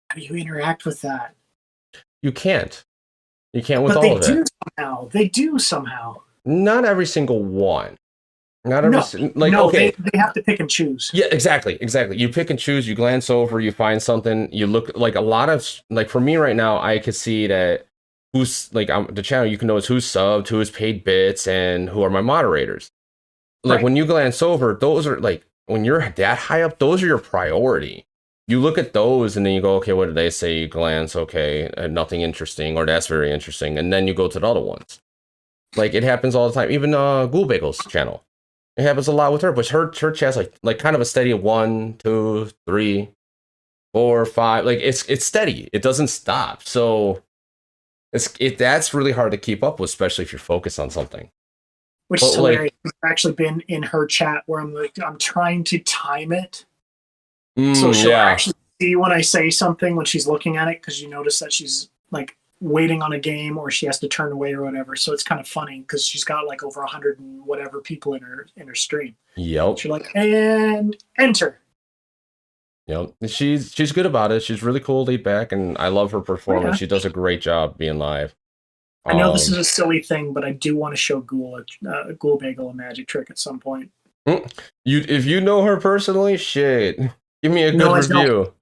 how do you interact with that? you can't. You can't with But all of it. They do somehow. Not every single one. Not every No, like no, okay. they have to pick and choose. Yeah, exactly. You pick and choose. You glance over. You find something. You look like a lot of like for me right now. I could see that who's like the channel. You can notice who's subbed, who's paid bits, and who are my moderators. Like Right. when you glance over, those are like when you're that high up. Those are your priority. You look at those and then you go, okay, what did they say? You glance, okay, nothing interesting, or that's very interesting, and then you go to the other ones. Like it happens all the time. Even Ghoul Bagel's channel. It happens a lot with her, but her chat's like kind of a steady 1, 2, 3, 4, 5. Like it's steady. It doesn't stop. So that's really hard to keep up with, especially if you're focused on something. Which is hilarious. I've actually been in her chat where I'm trying to time it. So she'll actually see when I say something when she's looking at it, because you notice that she's like waiting on a game or she has to turn away or whatever. So it's kind of funny because she's got like over 100 and whatever people in her stream. Yep. She's like, and enter. Yep. She's good about it. She's really cool, laid back, and I love her performance. Yeah. She does a great job being live. I know this is a silly thing, but I do want to show Ghoul Bagel a magic trick at some point. If you know her personally, shit, give me a good review.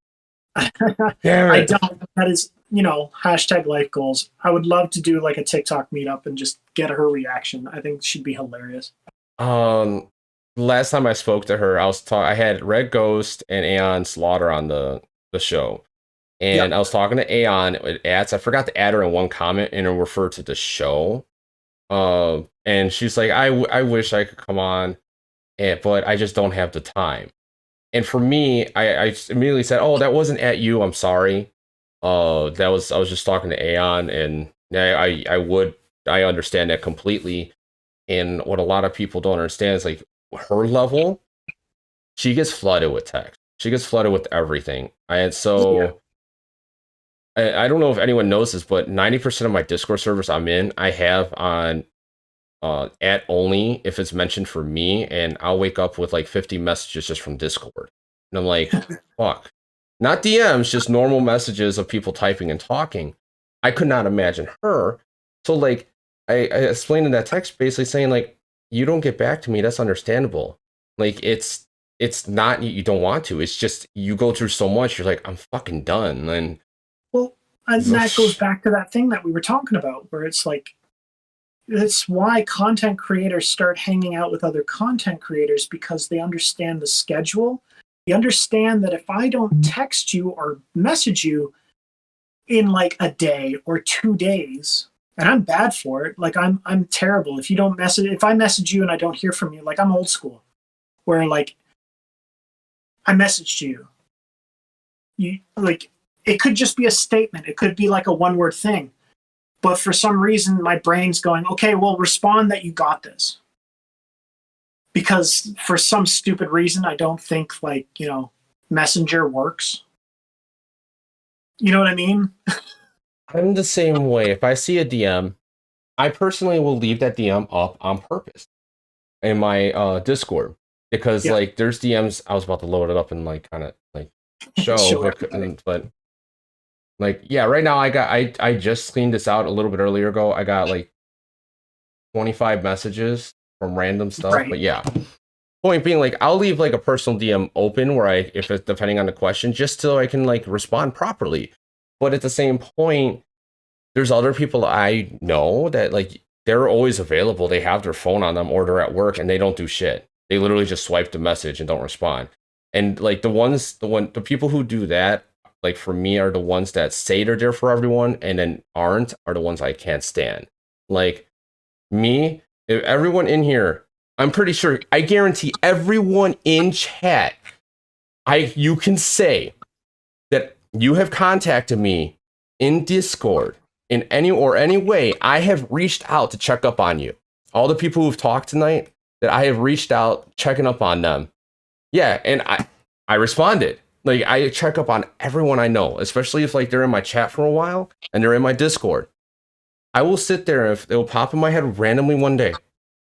Damn it. I don't. That is, #life goals. I would love to do like a TikTok meetup and just get her reaction. I think she'd be hilarious. Last time I spoke to her, I had Red Ghost and Aeon Slaughter on the show. And I was talking to Aeon with ads. I forgot to add her in one comment and refer to the show. And she's like, I wish I could come on, but I just don't have the time. And for me, I immediately said, oh, that wasn't at you. I'm sorry. I was just talking to Aeon, and I understand that completely. And what a lot of people don't understand is like her level, she gets flooded with text. She gets flooded with everything. And so I don't know if anyone knows this, but 90% of my Discord servers I'm in, I have on at only if it's mentioned for me, and I'll wake up with like 50 messages just from Discord. And I'm like, fuck. Not DMs, just normal messages of people typing and talking. I could not imagine her. So like I explained in that text basically saying like, you don't get back to me, that's understandable. Like it's not you don't want to. It's just you go through so much, you're like, I'm fucking done. And that goes back to that thing that we were talking about, where it's like, it's why content creators start hanging out with other content creators, because they understand the schedule. You understand that if I don't text you or message you in like a day or 2 days, and I'm bad for it, like I'm terrible. If I message you and I don't hear from you, like I'm old school, where like I messaged you like, it could just be a statement. It could be like a one-word thing. But for some reason, my brain's going, okay, well, respond that you got this. Because for some stupid reason, I don't think like, Messenger works. You know what I mean? I'm the same way. If I see a DM, I personally will leave that DM up on purpose in my Discord. Because like there's DMs, I was about to load it up and like kind of like show, but like, yeah, right now I just cleaned this out a little bit earlier ago. I got like 25 messages from random stuff. Right. But yeah, point being, like, I'll leave like a personal DM open where if it's depending on the question, just so I can like respond properly. But at the same point, there's other people I know that like they're always available. They have their phone on them or they're at work and they don't do shit. They literally just swipe the message and don't respond. And like the people who do that, like for me, are the ones that say they're there for everyone and then aren't, are the ones I can't stand. Like me, if everyone in here, I'm pretty sure, I guarantee everyone in chat, you can say that you have contacted me in Discord in any way. I have reached out to check up on you. All the people who've talked tonight, that I have reached out checking up on them. Yeah, and I responded. Like, I check up on everyone I know, especially if like they're in my chat for a while and they're in my Discord. I will sit there if it will pop in my head randomly one day.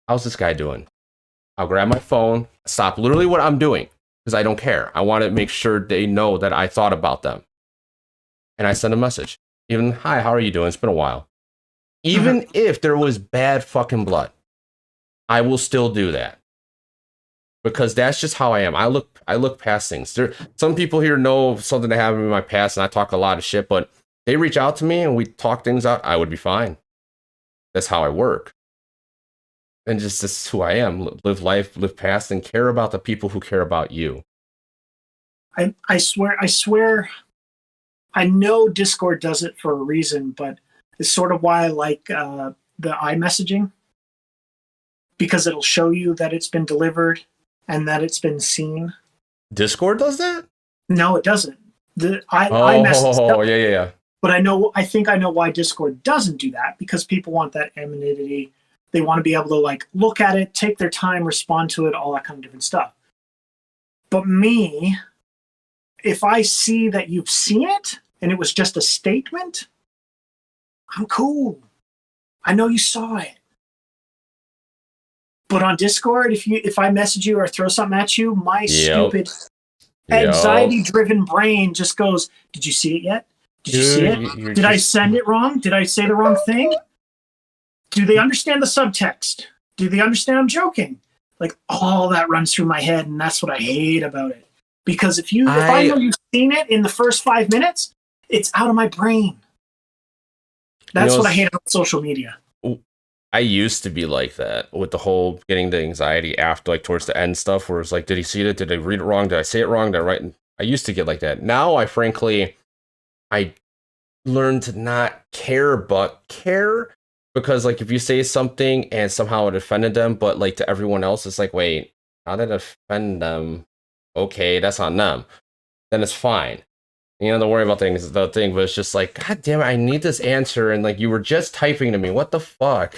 How's this guy doing? I'll grab my phone, stop literally what I'm doing because I don't care. I want to make sure they know that I thought about them. And I send a message. Even, hi, how are you doing? It's been a while. Even if there was bad fucking blood, I will still do that. Because that's just how I am. I look past things. Some people here know something that happened in my past and I talk a lot of shit, but they reach out to me and we talk things out, I would be fine. That's how I work. And just this is who I am. Live life, live past, and care about the people who care about you. I swear, I know Discord does it for a reason, but it's sort of why I like the iMessaging, because it'll show you that it's been delivered and that it's been seen. Discord does that? No, it doesn't. iMessage. Yeah. But I think I know why Discord doesn't do that, because people want that anonymity. They want to be able to like look at it, take their time, respond to it, all that kind of different stuff. But me, if I see that you've seen it and it was just a statement, I'm cool. I know you saw it. But on Discord, if I message you or throw something at you, my stupid anxiety-driven brain just goes, "Did you see it yet? Did you see it? Did I send it wrong? Did I say the wrong thing? Do they understand the subtext? Do they understand I'm joking?" Like, all that runs through my head, and that's what I hate about it. Because if I know you've seen it in the first 5 minutes, it's out of my brain. That's what I hate about social media. I used to be like that with the whole getting the anxiety after, like, towards the end stuff, where it's like, did he see it? Did I read it wrong? Did I say it wrong? Did I write? I used to get like that. Now, I learned to not care, but care. Because, like, if you say something and somehow it offended them, but, like, to everyone else, it's like, wait, how did it offend them? Okay, that's on them. Then it's fine. You don't have to worry about things, but it's just like, God damn it, I need this answer, and, like, you were just typing to me. What the fuck?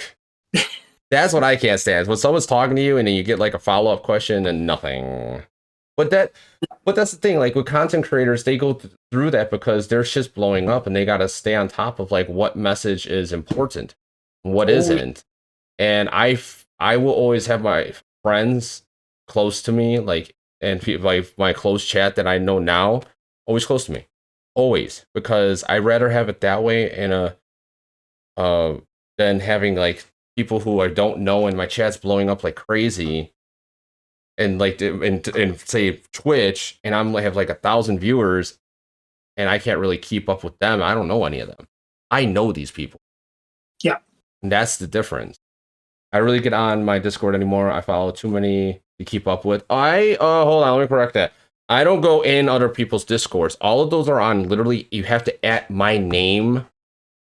That's what I can't stand. When someone's talking to you and then you get, like, a follow-up question and nothing. But that's the thing, like, with content creators, they go through that because their shit's blowing up and they gotta stay on top of, like, what message is important. What isn't. And I will always have my friends close to me, like, and my close chat that I know now, always close to me, always, because I'd rather have it that way than having, like, people who I don't know and my chat's blowing up like crazy, and, like, and say Twitch, and I'm, like, have like 1,000 viewers and I can't really keep up with them. I don't know any of them. I know these people. Yeah. And that's the difference. I really get on my Discord anymore. I follow too many to keep up with. Hold on, let me correct that. I don't go in other people's Discords. All of those are on, literally, you have to add my name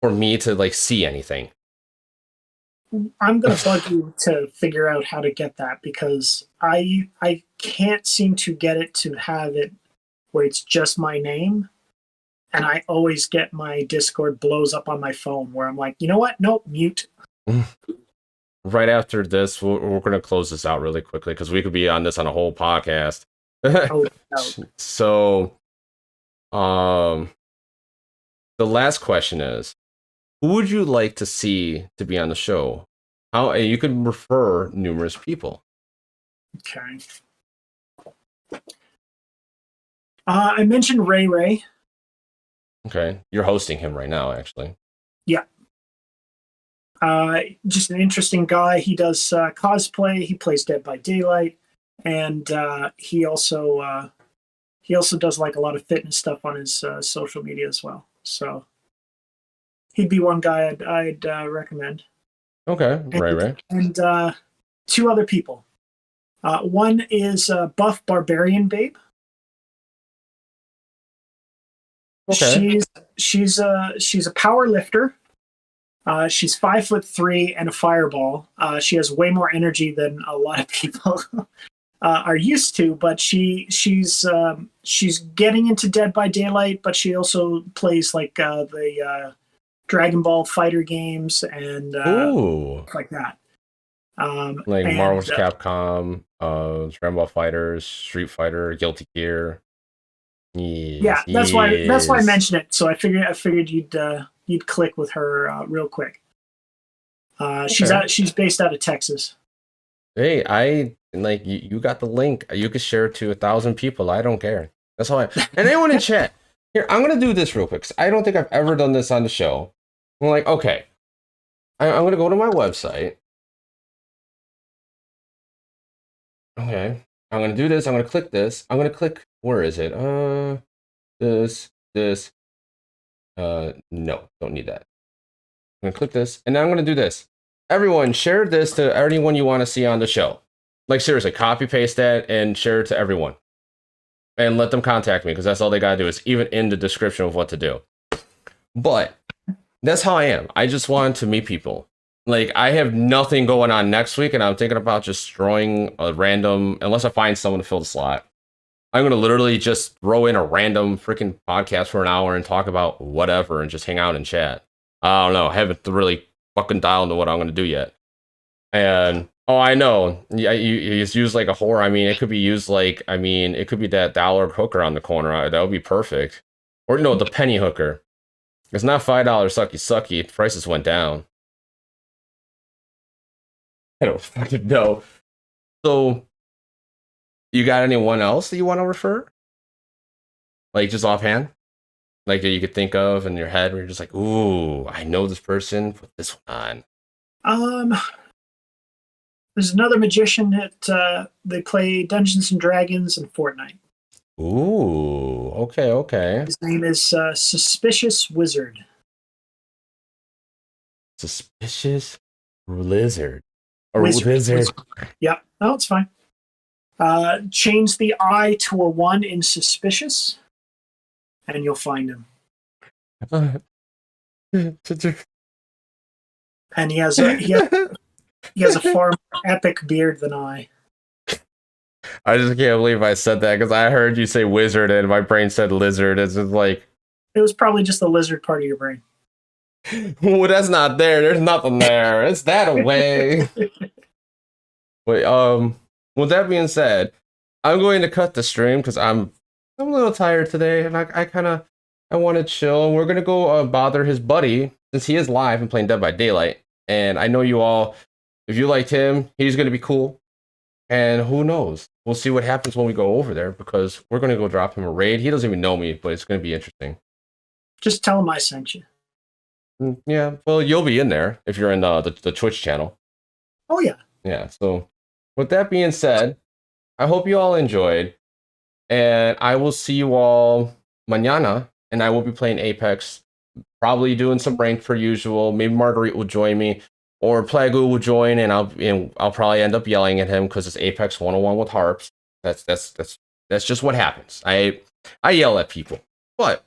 for me to, like, see anything. I'm going to bug you to figure out how to get that, because I can't seem to get it to have it where it's just my name. And I always get my Discord blows up on my phone where I'm like, you know what? Nope, mute. Right after this, we're going to close this out really quickly because we could be on this on a whole podcast. Oh, no. So, the last question is, who would you like to see to be on the show? How you could refer numerous people. Okay. I mentioned Ray. Okay, you're hosting him right now, actually. Yeah. Just an interesting guy. He does cosplay. He plays Dead by Daylight, and he also does, like, a lot of fitness stuff on his social media as well. So he'd be one guy I'd recommend. Okay, Ray. And two other people. One is Buff Barbarian Babe. Okay. She's a power lifter. She's 5'3" and a fireball. She has way more energy than a lot of people are used to, but she's getting into Dead by Daylight, but she also plays, like, the Dragon Ball fighter games and like that. Like Marvel's Capcom, Dragon Ball Fighters, Street Fighter, Guilty Gear. Yes, that's why I mentioned it. So I figured you'd click with her real quick. She's based out of Texas. Hey, you got the link. You can share it to 1,000 people. I don't care. That's all and anyone in chat. Here, I'm gonna do this real quick. I don't think I've ever done this on the show. I'm like, okay. I'm gonna go to my website. Okay. I'm gonna do this. I'm gonna click this. I'm gonna click, where is it? This. No, don't need that. I'm gonna click this, and then I'm gonna do this. Everyone, share this to anyone you want to see on the show. Like, seriously, copy paste that and share it to everyone. And let them contact me, because that's all they gotta do, is even in the description of what to do. But that's how I am. I just want to meet people. Like, I have nothing going on next week, and I'm thinking about just throwing a random, unless I find someone to fill the slot, I'm going to literally just throw in a random freaking podcast for an hour and talk about whatever and just hang out and chat. I don't know. I haven't really fucking dialed into what I'm going to do yet. And, oh, I know. Yeah, you just use like a whore. I mean, it could be used like, I mean, it could be that dollar hooker on the corner. That would be perfect. Or, no, the penny hooker. It's not $5 sucky sucky. Prices went down. I don't fucking know. So, you got anyone else that you want to refer? Like, just offhand? Like, that you could think of in your head where you're just like, ooh, I know this person, put this one on. There's another magician that they play Dungeons and Dragons and Fortnite. Ooh, okay. His name is Suspicious Wizard. Suspicious Lizard. Or Wizard. Yeah, no, it's fine. Change the I to a 1 in suspicious, and you'll find him. And he has a far more epic beard than I. I just can't believe I said that, because I heard you say wizard and my brain said lizard. It's just like, it was probably just the lizard part of your brain. Well, that's not there. There's nothing there. It's that away. Wait, with that being said, I'm going to cut the stream because I'm a little tired today, and I want to chill. And we're gonna go bother his buddy, since he is live and playing Dead by Daylight. And I know you all, if you liked him, he's gonna be cool. And who knows? We'll see what happens when we go over there, because we're gonna go drop him a raid. He doesn't even know me, but it's gonna be interesting. Just tell him I sent you. Yeah, well, you'll be in there if you're in the Twitch channel. Oh yeah. Yeah. So, with that being said, I hope you all enjoyed, and I will see you all mañana, and I will be playing Apex, probably doing some ranked per usual. Maybe Marguerite will join me, or Plagu will join, and I'll probably end up yelling at him because it's Apex 101 with harps. That's just what happens. I yell at people, but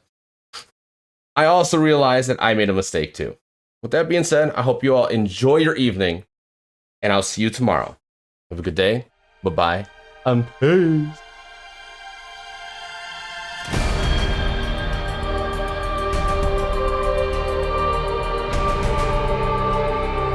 I also realize that I made a mistake too. With that being said, I hope you all enjoy your evening, and I'll see you tomorrow. Have a good day. Bye-bye. Peace.